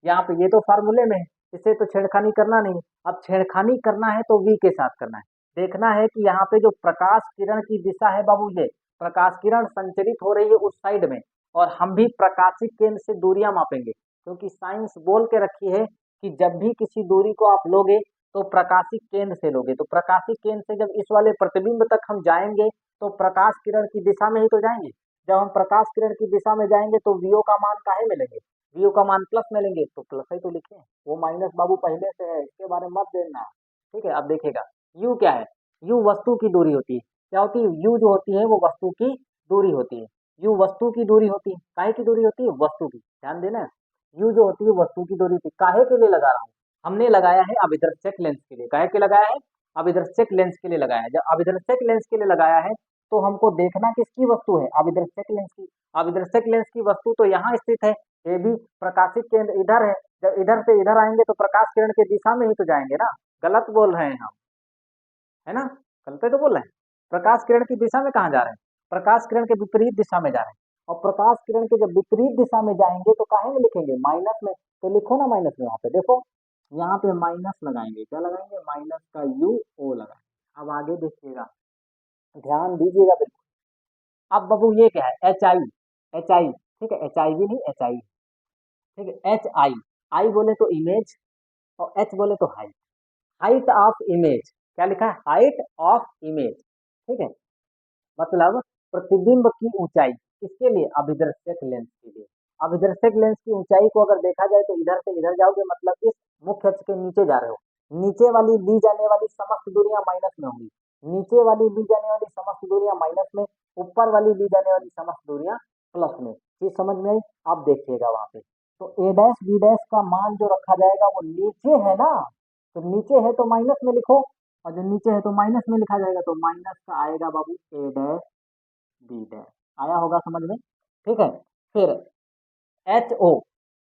यहाँ पे ये तो फार्मूले में है, इसे तो छेड़खानी करना नहीं। अब छेड़खानी करना है तो वी के साथ करना है। देखना है कि यहाँ पे जो प्रकाश किरण की दिशा है बाबू, ये प्रकाश किरण संचरित हो रही है उस साइड में, और हम भी प्रकाशिक केंद्र से दूरियां मापेंगे, क्योंकि साइंस बोल के रखी है कि जब भी किसी दूरी को आप लोगे तो प्रकाशिक केंद्र से लोगे। तो प्रकाशिक केंद्र से जब इस वाले प्रतिबिंब तक हम जाएंगे तो प्रकाश किरण की दिशा में ही तो जाएंगे। जब हम प्रकाश किरण की दिशा में जाएंगे तो वीओ का मान काहे में लेंगे, वीओ का मान प्लस में लेंगे, तो प्लस ही तो लिखे, वो माइनस बाबू पहले से है, इसके बारे में मत देना। ठीक है, अब देखिएगा यू क्या है, यू वस्तु की दूरी होती है। क्या होती है, यू जो होती है वो वस्तु की दूरी होती है। यू वस्तु की दूरी होती है, काहे की दूरी होती है, वस्तु की, ध्यान देना। यू जो होती है वस्तु की दूरी होती है। काहे के लिए लगा रहा हूँ, हमने लगाया है अभिदर्शक लेंस के लिए। काहे के लगाया है, अभिदर्शक लेंस के लिए लगाया है। जब अभिदर्शक लेंस के लिए लगाया है तो हमको देखना किसकी वस्तु है, अभिदर्शक लेंस की। अभिदर्शक लेंस की वस्तु तो यहाँ स्थित है, ये भी प्रकाशिक केंद्र इधर है। जब इधर से इधर आएंगे तो प्रकाश किरण की दिशा में ही तो जाएंगे ना। गलत बोल रहे हैं हम, है ना, गलत तो बोल रहे हैं। प्रकाश किरण की दिशा में कहाँ जा रहे हैं, प्रकाश किरण के विपरीत दिशा में जा रहे हैं। और प्रकाश किरण के जब विपरीत दिशा में जाएंगे तो काहे में लिखेंगे, माइनस में। तो लिखो ना माइनस में, वहां पे देखो, यहाँ पे माइनस लगाएंगे, क्या लगाएंगे, माइनस का यू ओ लगाएंगे। अब आगे देखिएगा, ध्यान दीजिएगा बिल्कुल। अब बाबू ये क्या है, एच आई, एच आई, ठीक है, एच आई भी नहीं, एच आई, ठीक है, एच आई। आई बोले तो इमेज, और एच बोले तो हाइट। हाइट ऑफ इमेज, क्या लिखा है, हाइट ऑफ इमेज। ठीक है, मतलब प्रतिबिंब की ऊंचाई, किसके लिए, अभिदर्शक लेंस के लिए। अभिदर्शक लेंस की ऊंचाई को अगर देखा जाए तो इधर से इधर जाओगे, मतलब इस मुख्य अक्ष के नीचे जा रहे हो, नीचे वाली ली जाने वाली समस्त दूरियां माइनस में होंगी। नीचे वाली ली जाने वाली समस्त दूरियां माइनस में, ऊपर वाली ली जाने वाली समस्त दूरियां प्लस में। चीज समझ में आई, आप देखिएगा वहां पे। तो ए डैश बी डैश का मान जो रखा जाएगा वो नीचे है ना, तो नीचे है तो माइनस में लिखो, और जो नीचे है तो माइनस में लिखा जाएगा, तो माइनस का आएगा बाबू ए डैश बी डैश। आया होगा समझ में, ठीक है। फिर एच ओ,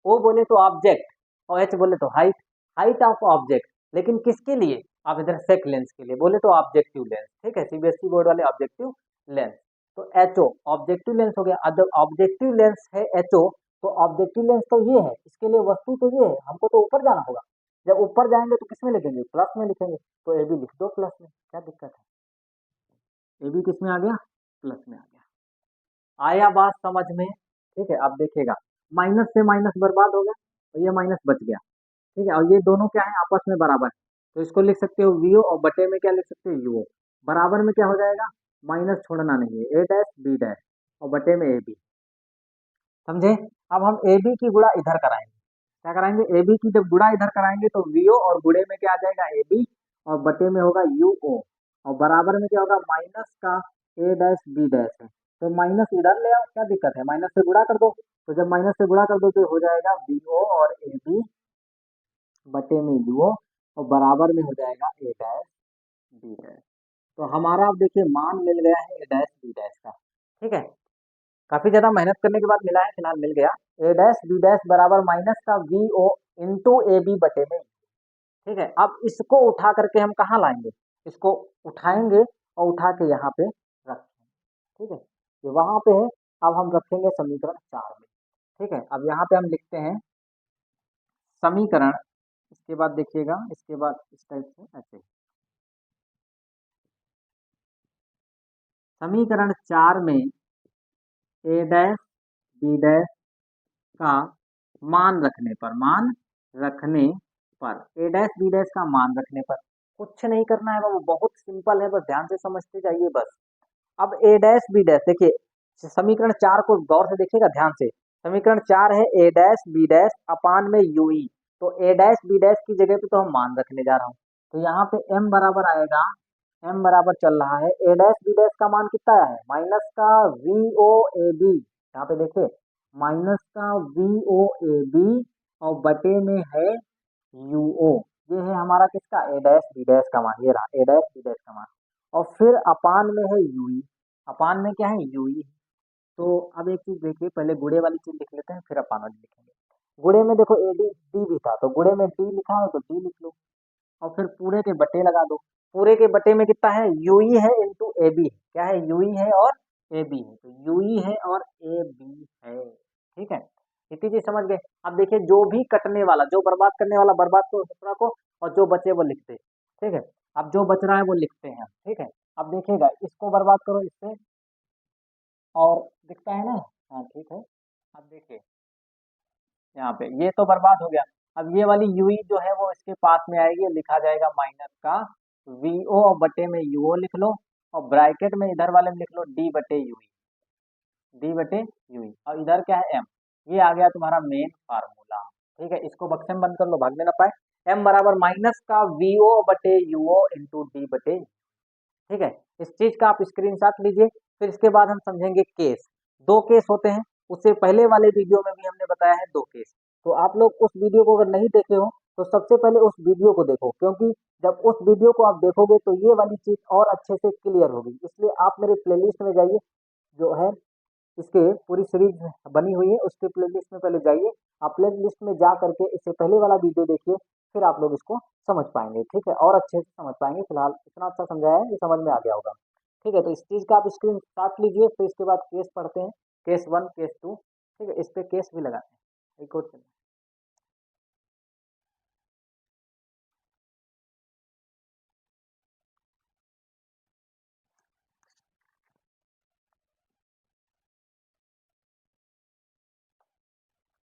ओ बोले तो ऑब्जेक्ट, और एच बोले तो हाइट, हाइट ऑफ ऑब्जेक्ट, लेकिन किसके लिए, आप इधर सेक लेंस के लिए, बोले तो ऑब्जेक्टिव लेंस। ठीक है, सीबीएसई बोर्ड वाले ऑब्जेक्टिव लेंस। तो एच ओ ऑब्जेक्टिव लेंस हो गया। अब ऑब्जेक्टिव लेंस है एच ओ, तो ऑब्जेक्टिव लेंस तो ये है, इसके लिए वस्तु तो ये है, हमको तो ऊपर जाना होगा। जब ऊपर जाएंगे तो किसमें लिखेंगे, प्लस में लिखेंगे। तो ए भी लिख दो प्लस में, क्या दिक्कत है, ए भी किस में आ गया, प्लस में आ गया। आया बात समझ में, ठीक है। अब देखिएगा, माइनस से माइनस बर्बाद हो गया, और ये माइनस बच गया। ठीक है, और ये दोनों क्या है, आपस में बराबर है, तो इसको लिख सकते हो वीओ, और बटे में क्या लिख सकते हो, यूओ। बराबर में क्या हो जाएगा, माइनस छोड़ना नहीं है, ए डैश बी डैश, और बटे में ए बी। समझे। अब हम ए बी की गुणा इधर कराएंगे, क्या कराएंगे, ए बी की जब गुणा इधर कराएंगे तो वीओ, और गुणे में क्या आ जाएगा, ए बी, और बटे में होगा यूओ, और बराबर में क्या होगा, माइनस का ए डैश बी डैश है। तो माइनस इधर ले आओ, क्या दिक्कत है, माइनस से गुणा कर दो। तो जब माइनस से गुणा कर दो तो हो जाएगा वीओ और ए बी, बटे में यूओ, और बराबर में हो जाएगा ए डैश बी डैश। तो हमारा अब देखिए मान मिल गया है ए डैश बी डैश का। ठीक है, काफी ज्यादा मेहनत करने के बाद मिला है, फिलहाल मिल गया। ए डैश बी डैश बराबर माइनस का V O into A B बटे में। ठीक है, अब इसको उठा करके हम कहाँ लाएंगे, इसको उठाएंगे और उठा के यहाँ पे रखेंगे। ठीक है, ये वहां पे है। अब हम रखेंगे समीकरण 4 में। ठीक है, अब यहाँ पे हम लिखते हैं समीकरण, इसके बाद देखिएगा, इसके बाद इस टाइप से ऐसे, समीकरण 4 में ए डैश बी डैश का मान रखने पर, मान रखने पर, ए डैश बी डैश का मान रखने पर कुछ नहीं करना है बाबू, बहुत सिंपल है, बस ध्यान से समझते जाइए बस। अब ए डैश बी डैश देखिए, समीकरण 4 को गौर से देखिएगा ध्यान से। समीकरण 4 है ए डैश बी डैश अपान में यूई, तो ए डैश बी डैश की जगह पे तो हम मान रखने जा रहा हूँ, तो यहाँ पे m बराबर आएगा एम बराबर चल रहा है ए डैश बी डैश का मान कितना है माइनस का वी ओ ए बी, यहाँ पे देखिए माइनस का वी ओ ए बी और बटे में है यू ओ, ये है हमारा किसका ए डैश बी डैश का मान, ये रहा ए डैश बी डैश का मान, और फिर अपान में है यू ई, अपान में क्या है यू ई। तो अब एक चीज देखिए, पहले गुड़े वाली चीज लिख लेते हैं फिर अपान वाली लिखेंगे। गुड़े में देखो ए डी डी भी था, तो गुड़े में डी लिखा हो तो डी लिख लो, और फिर पूरे के बटे लगा दो। पूरे के बटे में कितना है यूई है इंटू ए बी, क्या है यूई है और ए बी है, तो यूई है और ए बी है। ठीक है, इतनी चीज समझ गए। अब देखिए जो भी कटने वाला, जो बर्बाद करने वाला बर्बाद को दूसरा को, और जो बचे वो लिखते हैं। ठीक है, अब जो बच रहा है वो लिखते हैं। ठीक है, अब देखिएगा इसको बर्बाद करो इससे, और दिखता है ना, हाँ ठीक है। अब देखिए यहाँ पे ये तो बर्बाद हो गया, अब ये वाली यूई जो है वो इसके पास में आएगी, लिखा जाएगा माइनस का वीओ और बटे में यूओ लिख लो, और ब्रैकेट में इधर वाले में लिख लो डी बटे यूई, डी बटे यूई, और इधर क्या है एम, ये आ गया तुम्हारा मेन फार्मूला। ठीक है, इसको बक्से में बंद कर लो, भागने ना पाए। एम बराबर माइनस का वीओ बटे यूओ इंटू डी बटे। ठीक है, इस चीज का आप स्क्रीनशॉट लीजिए। फिर इसके बाद हम समझेंगे केस, दो केस होते हैं, उससे पहले वाले वीडियो में भी हमने बताया है दो केस। तो आप लोग उस वीडियो को अगर नहीं देखे हो तो सबसे पहले उस वीडियो को देखो, क्योंकि जब उस वीडियो को आप देखोगे तो ये वाली चीज और अच्छे से क्लियर होगी। इसलिए आप मेरे प्लेलिस्ट में जाइए, जो है इसके पूरी सीरीज बनी हुई है, उसके प्लेलिस्ट में पहले जाइए। आप प्लेलिस्ट में जा करके इससे पहले वाला वीडियो देखिए, फिर आप लोग इसको समझ पाएंगे। ठीक है, और अच्छे से समझ पाएंगे। फिलहाल इतना अच्छा समझाया है, ये समझ में आ गया होगा। ठीक है, तो इस चीज का आप स्क्रीन शॉट लीजिए, फिर इसके बाद केस पढ़ते हैं, केस वन केस टू। ठीक है, इस पे केस भी लगाते हैं एक और।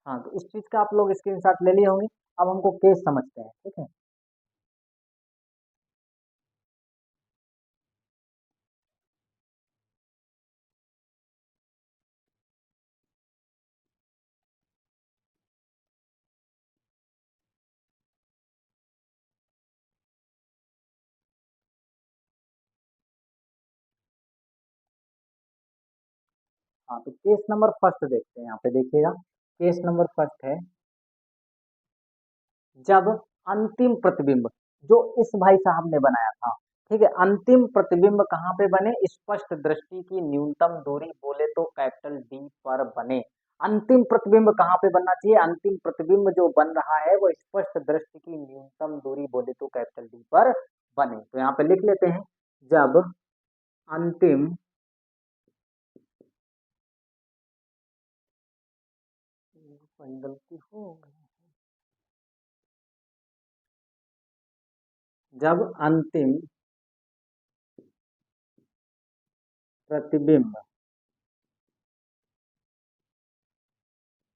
हाँ, तो इस चीज का आप लोग स्क्रीन शॉट ले लिए होंगे। अब हमको केस समझते हैं। ठीक है, हाँ तो केस नंबर फर्स्ट देखते हैं, यहाँ पे देखिएगा केस नंबर फर्स्ट है, जब अंतिम प्रतिबिंब जो इस भाई साहब ने बनाया था, ठीक है, अंतिम प्रतिबिंब कहाँ पे बने, स्पष्ट दृष्टि की न्यूनतम दूरी बोले तो कैपिटल डी पर बने। अंतिम प्रतिबिंब कहाँ पे बनना चाहिए, अंतिम प्रतिबिंब जो बन रहा है वो स्पष्ट दृष्टि की न्यूनतम दूरी बोले तो कैपिटल डी पर बने। तो यहाँ पे लिख लेते हैं, जब अंतिम गलती हो गई, जब अंतिम प्रतिबिंब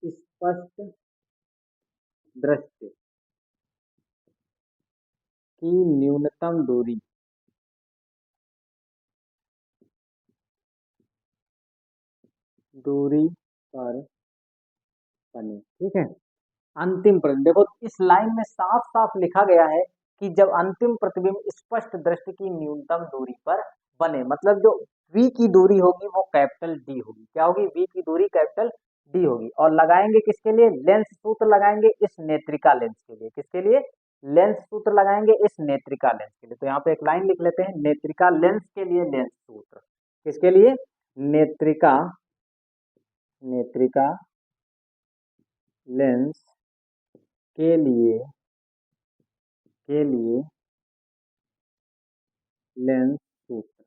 स्पष्ट दृष्टि की न्यूनतम दूरी दूरी पर बने। ठीक है, अंतिम प्रतिबिंब देखो इस लाइन में साफ साफ लिखा गया है कि जब अंतिम प्रतिबिंब स्पष्ट दृष्टि की न्यूनतम दूरी पर बने, मतलब जो v की दूरी होगी वो कैपिटल डी होगी। क्या होगी, v की दूरी कैपिटल डी होगी। और लगाएंगे किसके लिए, लेंस सूत्र लगाएंगे इस नेत्रिका लेंस के लिए। किसके लिए, लेंस सूत्र लगाएंगे इस नेत्रिका लेंस के लिए। तो यहाँ पे एक लाइन लिख लेते हैं, नेत्रिका लेंस के लिए लेंस सूत्र। किसके लिए, नेत्रिका, नेत्रिका लेंस के लिए, के लिए लेंस सूत्र।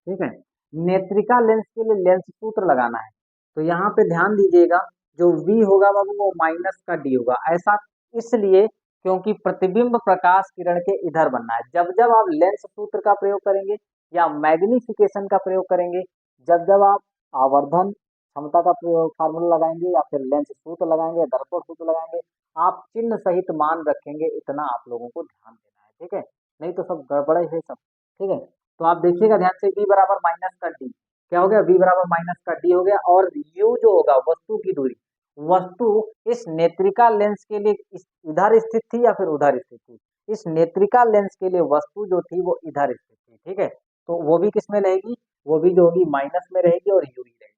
ठीक है, नेत्रिका लेंस के लिए लेंस सूत्र लगाना है। तो यहाँ पे ध्यान दीजिएगा, जो v होगा बाबू वो माइनस का d होगा। ऐसा इसलिए क्योंकि प्रतिबिंब प्रकाश किरण के इधर बनना है। जब जब आप लेंस सूत्र का प्रयोग करेंगे या मैग्निफिकेशन का प्रयोग करेंगे, जब जब आप आवर्धन क्षमता का प्रयोग फार्मूला लगाएंगे या फिर लेंस सूत्र लगाएंगे, दर्पण सूत्र लगाएंगे, आप चिन्ह सहित मान रखेंगे। इतना आप लोगों को ध्यान देना है। ठीक है, नहीं तो सब गड़बड़ है सब। ठीक है, तो आप देखिएगा ध्यान से, v बराबर माइनस का डी, क्या हो गया, v बराबर माइनस का डी हो गया। और u जो होगा वस्तु की दूरी, वस्तु इस नेत्रिका लेंस के लिए इधर स्थित थी या फिर उधर स्थित थी, इस नेत्रिका लेंस के लिए वस्तु जो थी वो इधर स्थित थी, ठीक है। तो वो भी किस में रहेगी, वो भी जो होगी माइनस में रहेगी और यूवी रहेगी,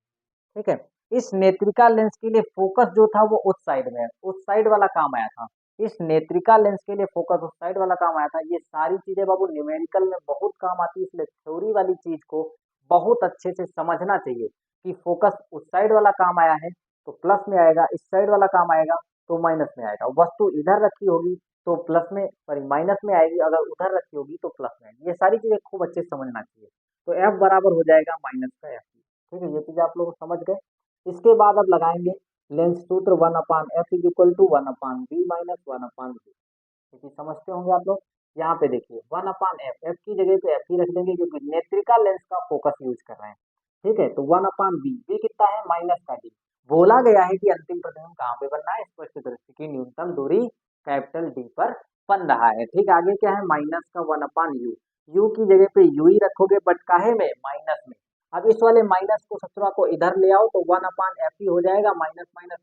ठीक है। इस नेत्रिका लेंस के लिए फोकस जो था वो उस साइड में है, उस साइड वाला काम आया था। इस नेत्रिका लेंस के लिए फोकस उस साइड वाला काम आया था। ये सारी चीजें बाबू न्यूमेरिकल में बहुत काम आती है, इसलिए थ्योरी वाली चीज को बहुत अच्छे से समझना चाहिए कि फोकस उस साइड वाला काम आया है तो प्लस में आएगा, इस साइड वाला काम आएगा तो माइनस में आएगा। वस्तु इधर रखी होगी तो प्लस में, सॉरी माइनस में आएगी, अगर उधर रखी होगी तो प्लस में आएगी। ये सारी चीजें खूब अच्छे से समझना चाहिए। तो एफ बराबर हो जाएगा माइनस का एफ, ठीक है। ये चीजें आप लोग समझ गए। इसके बाद अब लगाएंगे लेंस सूत्र 1/f is equal to 1/b minus 1/b। क्योंकि समझते होंगे आप लोग। यहाँ पे देखिए 1/f, एफ की जगह पे एफ ही रख देंगे क्योंकि नेत्रिका लेंस का फोकस यूज कर रहे हैं, ठीक है। तो 1/b, बी कितना है माइनस का डी। बोला गया है कि अंतिम प्रतिबिंब कहाँ पे बनना है, स्पष्ट दृष्टि की न्यूनतम दूरी कैपिटल डी पर बन रहा है, ठीक। आगे क्या है माइनस का 1/u, यू की जगह पे यू ही रखोगे बट काहे में, माइनस में। अब इस वाले माइनस को ससुरा को इधर ले आओ तो 1/f ही हो जाएगा, माइनस माइनस,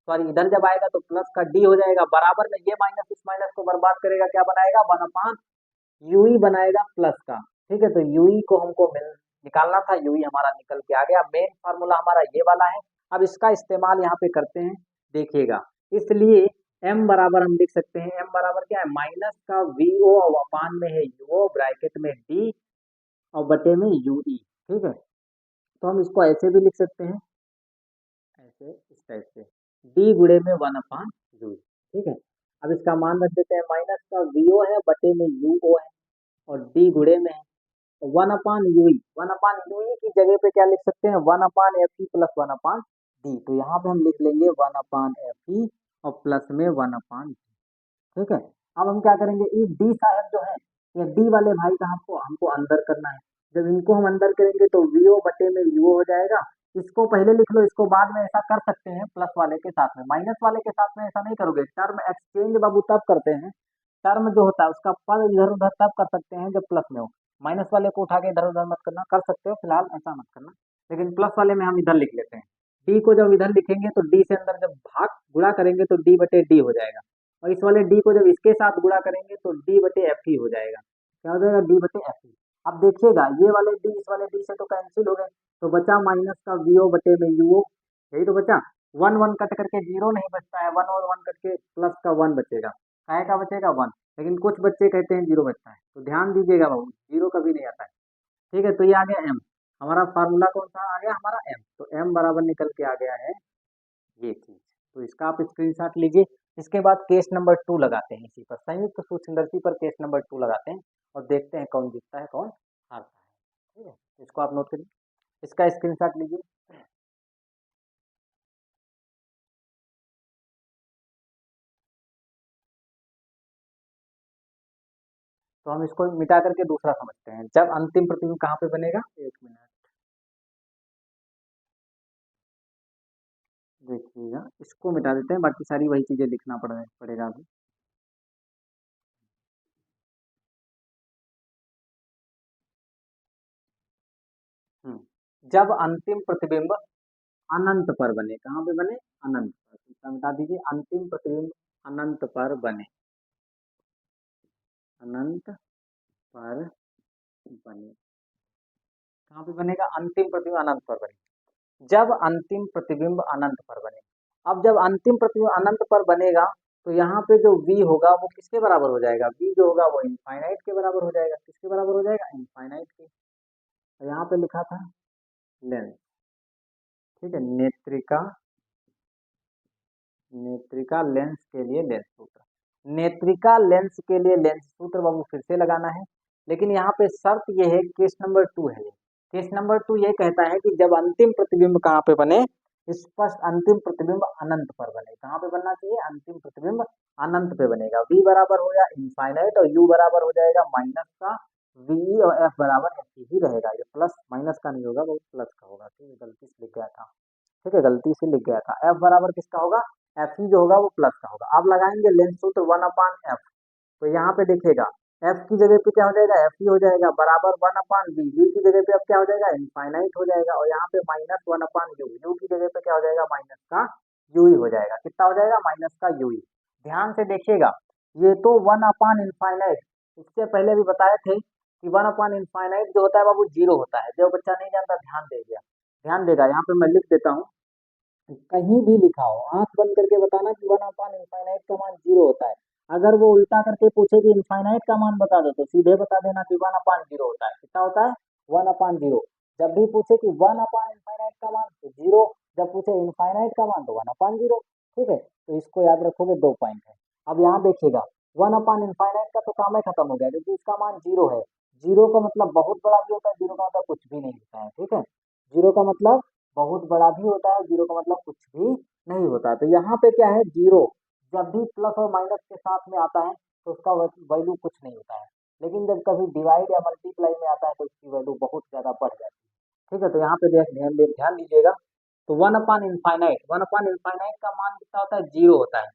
सॉरी इधर जब आएगा तो प्लस का डी हो जाएगा, बराबर में ये माइनस इस माइनस को बर्बाद करेगा, क्या बनाएगा 1/u ही बनाएगा प्लस का, ठीक है। तो u को हमको निकालना था, u हमारा निकल के आ गया। मेन फार्मूला हमारा ये वाला है। अब इसका इस्तेमाल यहाँ पे करते हैं, देखिएगा। इसलिए m बराबर हम लिख सकते हैं, m बराबर क्या है माइनस का vo और अपान में है u ब्रैकेट में d और बटे में ue, ठीक है। तो हम इसको ऐसे भी लिख सकते हैं, ऐसे इस टाइप से d गुणे में 1/u, ठीक है। अब इसका मान रख देते हैं, माइनस का vo है बटे में uo है और d गुणे में है 1/ue, 1/ue की जगह पे क्या लिख सकते हैं 1/fe प्लस 1/d। तो यहाँ पे हम लिख लेंगे 1/fe और प्लस में 1/d, ठीक है। अब हम क्या करेंगे, ये डी साहब जो है, ये डी वाले भाई का हमको हमको अंदर करना है। जब इनको हम अंदर करेंगे तो वीओ बटे में यूओ हो जाएगा। इसको पहले लिख लो, इसको बाद में ऐसा कर सकते हैं प्लस वाले के साथ में, माइनस वाले के साथ में ऐसा नहीं करोगे। टर्म एक्सचेंज बाबू तब करते हैं, टर्म जो होता है उसका पद इधर उधर तब कर सकते हैं जब प्लस में हो। माइनस वाले को उठा के इधर उधर मत करना, कर सकते हो फिलहाल ऐसा मत करना, लेकिन प्लस वाले में हम इधर लिख लेते हैं। डी को जब इधर लिखेंगे तो डी से अंदर जब भाग गुणा करेंगे तो डी बटे डी हो जाएगा, और इस वाले डी को जब इसके साथ गुणा करेंगे तो डी बटे एफ ही हो जाएगा। क्या हो जाएगा, डी बटे एफ ही। अब देखिएगा ये वाले डी इस वाले डी से तो कैंसिल हो गए, तो बचा माइनस का वीओ बटे में यूओ, यही तो बचा। वन वन कट करके जीरो नहीं बचता है, वन और वन कट के प्लस का वन बचेगा, काय का बचेगा वन। लेकिन कुछ बच्चे कहते हैं जीरो बचता है, तो ध्यान दीजिएगा बाबू जीरो कभी नहीं आता है, ठीक है। तो ये आ गया एम, हमारा फार्मूला कौन सा आ गया हमारा एम, तो एम बराबर निकल के आ गया है ये चीज। तो इसका आप स्क्रीनशॉट लीजिए। इसके बाद केस नंबर 2 लगाते हैं, इसी पर संयुक्त सूक्ष्मदर्शी पर केस नंबर 2 लगाते हैं और देखते हैं कौन जीतता है कौन हारता है, ठीक है। इसको आप नोट करिए, इसका स्क्रीनशॉट लीजिए। तो हम इसको मिटा करके दूसरा समझते हैं, जब अंतिम प्रतिबिंब कहाँ पे बनेगा, एक मिनट देखिएगा, इसको मिटा देते हैं, बाकी सारी वही चीजें लिखना पड़ेगा अभी। जब अंतिम प्रतिबिंब अनंत पर बने, कहाँ पे बने, अनंत पर, इसका मिटा दीजिए, अंतिम प्रतिबिंब अनंत पर बने, अनंत पर बने, कहाँ पे बनेगा, अंतिम प्रतिबिंब अनंत पर बने। जब अंतिम प्रतिबिंब अनंत पर बने, अब जब अंतिम प्रतिबिंब अनंत पर बनेगा तो यहाँ पे जो v होगा वो किसके बराबर हो जाएगा, v जो होगा वो इनफाइनाइट के बराबर हो जाएगा, किसके बराबर हो जाएगा, इनफाइनाइट के। तो यहाँ पे लिखा था लेंस, ठीक है, नेत्रिका, नेत्रिका लेंस के लिए लेंस सूत्र, नेत्रिका लेंस के लिए लेंस सूत्र बाबू फिर से लगाना है। लेकिन यहाँ पे शर्त ये है, केस नंबर 2 है ये, केस नंबर 2 ये कहता है कि जब अंतिम प्रतिबिंब कहाँ पे बने, स्पष्ट अंतिम प्रतिबिंब अनंत पर बने, कहाँ पे बनना चाहिए, अंतिम प्रतिबिंब अनंत पे बनेगा। v बराबर हो जाए इनफाइनाइट और u बराबर हो जाएगा माइनस का वी और f बराबर f ही रहेगा, ये प्लस माइनस का नहीं होगा, वो प्लस का होगा, ठीक है, गलती से लिख गया था, ठीक है, गलती से लिख गया था। f बराबर किसका होगा, एफ ही जो होगा वो प्लस का होगा। अब लगाएंगे लेंस सूत्र 1/f, तो यहाँ पे देखिएगा f की जगह पे क्या हो जाएगा, f ही हो जाएगा बराबर 1/b, v की जगह पे अब क्या हो जाएगा, इनफाइनाइट हो जाएगा, और यहाँ पे माइनस 1/u, u की जगह पे क्या हो जाएगा, माइनस का u ही हो जाएगा, कितना हो जाएगा, माइनस का u ही। ध्यान से देखिएगा, ये तो 1/इनफाइनाइट, इससे पहले भी बताए थे कि 1/इनफाइनाइट जो होता है बाबू जीरो होता है। जो बच्चा नहीं जानता ध्यान दे गया, ध्यान देगा। यहाँ पे मैं लिख देता हूँ, कहीं भी लिखा हो आंख बंद करके बताना कि 1/इनफाइनाइट का मान जीरो होता है। अगर वो उल्टा करके पूछे कि इनफाइनाइट का मान बता दो, तो सीधे बता देना कि 1/0 होता है। कितना होता है? 1/0। जब भी पूछे कि 1/इनफाइनाइट का मान तो जीरो, जब पूछे इनफाइनाइट का मान तो 1/0। ठीक है, तो इसको याद रखोगे, 2 पॉइंट है। अब यहाँ देखिएगा, 1/इनफाइनाइट का तो काम ही खत्म हो गया, क्योंकि इसका मान जीरो है। जीरो का मतलब बहुत बड़ा भी होता है, जीरो का मतलब कुछ भी नहीं होता है। ठीक है, जीरो का मतलब बहुत बड़ा भी होता है, जीरो का मतलब कुछ भी नहीं होता है। तो यहाँ पे क्या है, जीरो जब भी प्लस और माइनस के साथ में आता है तो उसका वैल्यू कुछ नहीं होता है। लेकिन जब कभी डिवाइड या मल्टीप्लाई में आता है तो उसकी वैल्यू बहुत ज्यादा बढ़ जाती है। ठीक है, तो यहाँ पे ध्यान दीजिएगा। तो 1/इनफाइनाइट का मान कितना होता है? जीरो होता है।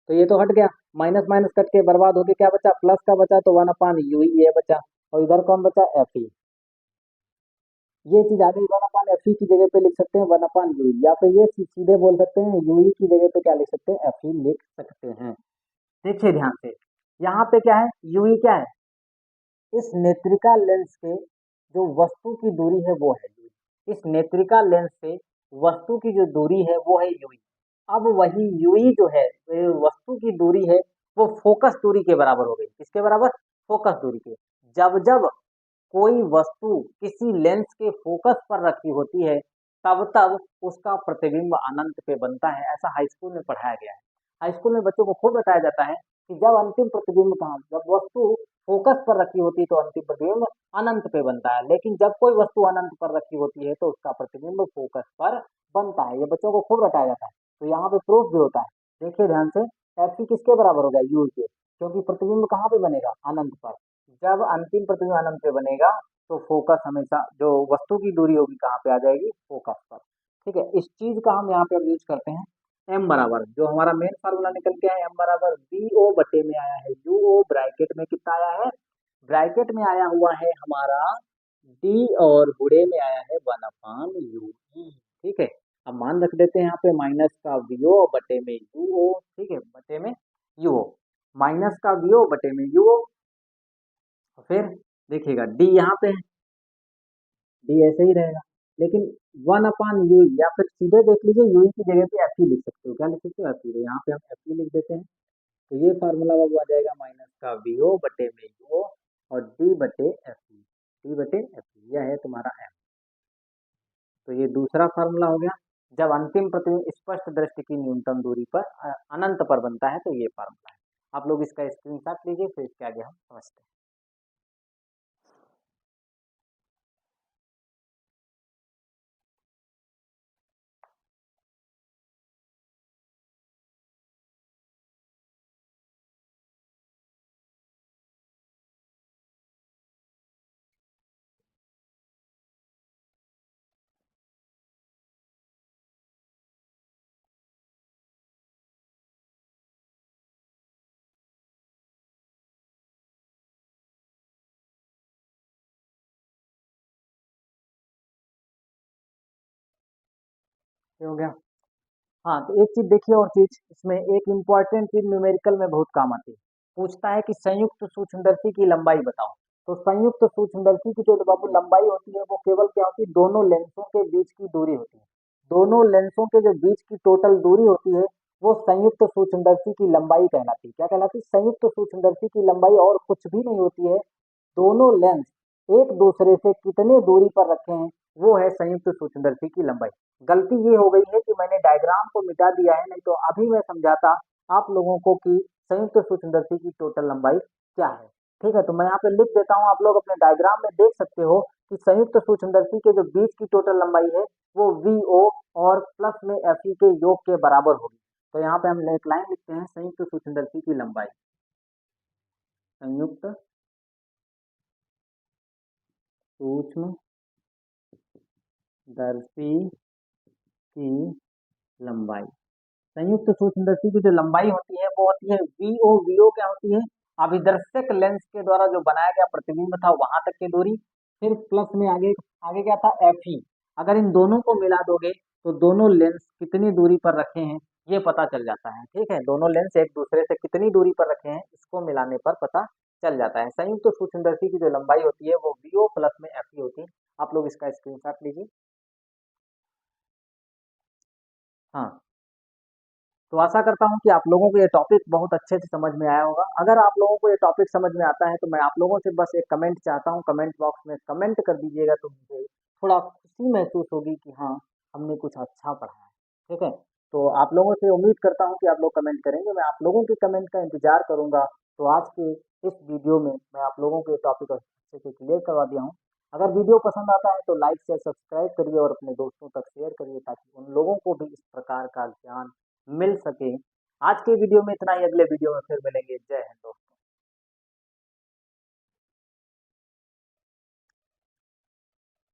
तो ये तो हट गया, माइनस माइनस कट के बर्बाद हो गया, क्या बचा? प्लस का बचा, तो 1/u ये बचा। और इधर कौन बचा? F E. ये चीज आ गई, 1/Fe की जगह पे लिख सकते हैं 1/u, या फिर ये सीधे बोल सकते हैं ue की जगह पे क्या लिख सकते हैं? Fe लिख सकते हैं। देखिए ध्यान से, यहाँ पे क्या है? ue क्या है? इस नेत्रिका लेंस के जो वस्तु की दूरी है वो है ue। इस नेत्रिका लेंस से वस्तु की जो दूरी है वो है ue। अब वही ue जो है, वस्तु की दूरी है, वो फोकस दूरी के बराबर हो गई। किसके बराबर? फोकस दूरी के। जब जब कोई वस्तु किसी लेंस के फोकस पर रखी होती है, तब तब उसका प्रतिबिंब अनंत पे बनता है। ऐसा हाई स्कूल में पढ़ाया गया है। हाई स्कूल में बच्चों को खूब बताया जाता है कि जब अंतिम प्रतिबिंब कहाँ, जब वस्तु फोकस पर रखी होती है तो अंतिम प्रतिबिंब अनंत पे बनता है, लेकिन जब कोई वस्तु अनंत पर रखी होती है तो उसका प्रतिबिंब फोकस पर बनता है। ये बच्चों को खूब बताया जाता है। तो यहाँ पे प्रूफ भी होता है। देखिए ध्यान से, एफ किसके बराबर हो गया? यू के, क्योंकि प्रतिबिंब कहाँ पे बनेगा? अनंत पर। जब अंतिम प्रतिबिंब अनंत पे बनेगा तो फोकस हमेशा, जो वस्तु की दूरी होगी कहाँ पे आ जाएगी? फोकस पर। ठीक है, इस चीज का हम यहाँ पे अब यूज करते हैं। एम बराबर, जो हमारा मेन फार्मूला निकल के आया, एम बराबर बी ओ बटे में आया है यू ओ, ब्रैकेट में कितना आया है? ब्रैकेट में आया हुआ है हमारा डी, और गुड़े में आया है 1/u। ठीक है, अब मान रख देते हैं यहाँ पे माइनस का वीओ बटे में यूओ। ठीक है, बटे में यूओ, माइनस का वीओ बटे में यूओ। फिर देखिएगा डी यहाँ पे है, डी ऐसे ही रहेगा, लेकिन 1/u, या फिर सीधे देख लीजिए यू की जगह पे एफ ई लिख सकते हो। क्या लिख सकते हो? F E. तो यहाँ पे हम एफ ई लिख देते हैं। तो ये फार्मूला बाबू आ जाएगा माइनस का वी ओ बटे में यू ओ, और डी बटे एफ ई। डी बटे एफ ई, यह है तुम्हारा एम। तो ये दूसरा फार्मूला हो गया। जब अंतिम प्रतिबिंब स्पष्ट दृष्टि की न्यूनतम दूरी पर अनंत पर बनता है, तो ये फार्मूला है। आप लोग इसका स्क्रीनशॉट लीजिए, फिर इसके आगे हम समझते हैं। ये हो गया। हाँ, तो एक चीज देखिए, और चीज इसमें एक इम्पॉर्टेंट चीज न्यूमेरिकल में बहुत काम आती है। पूछता है कि संयुक्त सूक्ष्मदर्शी की लंबाई बताओ। तो संयुक्त सूक्ष्मदर्शी की जो बाबू लंबाई होती है वो केवल क्या होती है? दोनों लेंसों के बीच की दूरी होती है। दोनों लेंसों के जो बीच की टोटल दूरी होती है वो संयुक्त सूक्ष्मदर्शी की लंबाई कहलाती है। क्या कहलाती है? संयुक्त सूक्ष्मदर्शी की लंबाई, और कुछ भी नहीं होती है। दोनों लेंस एक दूसरे से कितने दूरी पर रखे हैं, वो है संयुक्त सूक्ष्मदर्शी की लंबाई। गलती ये हो गई है कि मैंने डायग्राम को मिटा दिया है, नहीं तो अभी मैं समझाता आप लोगों को कि संयुक्त सूक्ष्मदर्शी की टोटल लंबाई क्या है। ठीक है, तो मैं यहाँ पे लिख देता हूँ, आप लोग अपने डायग्राम में देख सकते हो कि संयुक्त सूक्ष्मदर्शी के जो बीच की टोटल लंबाई है वो वी ओ और प्लस में एफ ई के योग के बराबर होगी। तो यहाँ पे हम एक लाइन लिखते हैं, संयुक्त सूक्ष्मदर्शी की लंबाई, संयुक्त सूक्ष्म दर्शी की लंबाई। संयुक्त सूक्ष्मदर्शी की जो लंबाई होती है वो होती है वीओ। वीओ क्या होती है? अभिदर्शक लेंस के द्वारा जो बनाया गया प्रतिबिंब था वहां तक की दूरी। फिर प्लस में आगे आगे क्या था? F E. अगर इन दोनों को मिला दोगे तो दोनों लेंस कितनी दूरी पर रखे हैं ये पता चल जाता है, ठीक है? दोनों लेंस एक दूसरे से कितनी दूरी पर रखे हैं, इसको मिलाने पर पता चल जाता है। संयुक्त सूक्ष्मदर्शी की जो लंबाई होती है, वो VO प्लस में FE होती है। आप लोग इसका स्क्रीनशॉट लीजिए। हाँ, तो आशा करता हूँ कि आप लोगों को ये टॉपिक बहुत अच्छे से समझ में आया होगा। अगर आप लोगों को ये टॉपिक समझ में आता है, तो मैं आप लोगों से बस एक कमेंट चाहता हूँ, कमेंट बॉक्स में कमेंट कर दीजिएगा, तो मुझे थोड़ा खुशी महसूस होगी कि हाँ, हमने कुछ अच्छा पढ़ा है, ठीक है? तो आप लोगों से उम्मीद करता हूँ कि आप लोग कमेंट करेंगे, मैं आप लोगों के कमेंट का इंतज़ार करूँगा। तो आज के इस वीडियो में मैं आप लोगों को ये टॉपिक अच्छे से क्लियर करवा दिया हूँ। अगर वीडियो पसंद आता है, तो लाइक, शेयर, सब्सक्राइब करिए और अपने दोस्तों तक शेयर करिए, ताकि उन लोगों को भी इस प्रकार का ज्ञान मिल सके। आज के वीडियो में इतना ही, अगले वीडियो में फिर मिलेंगे। जय हिंद दोस्तों।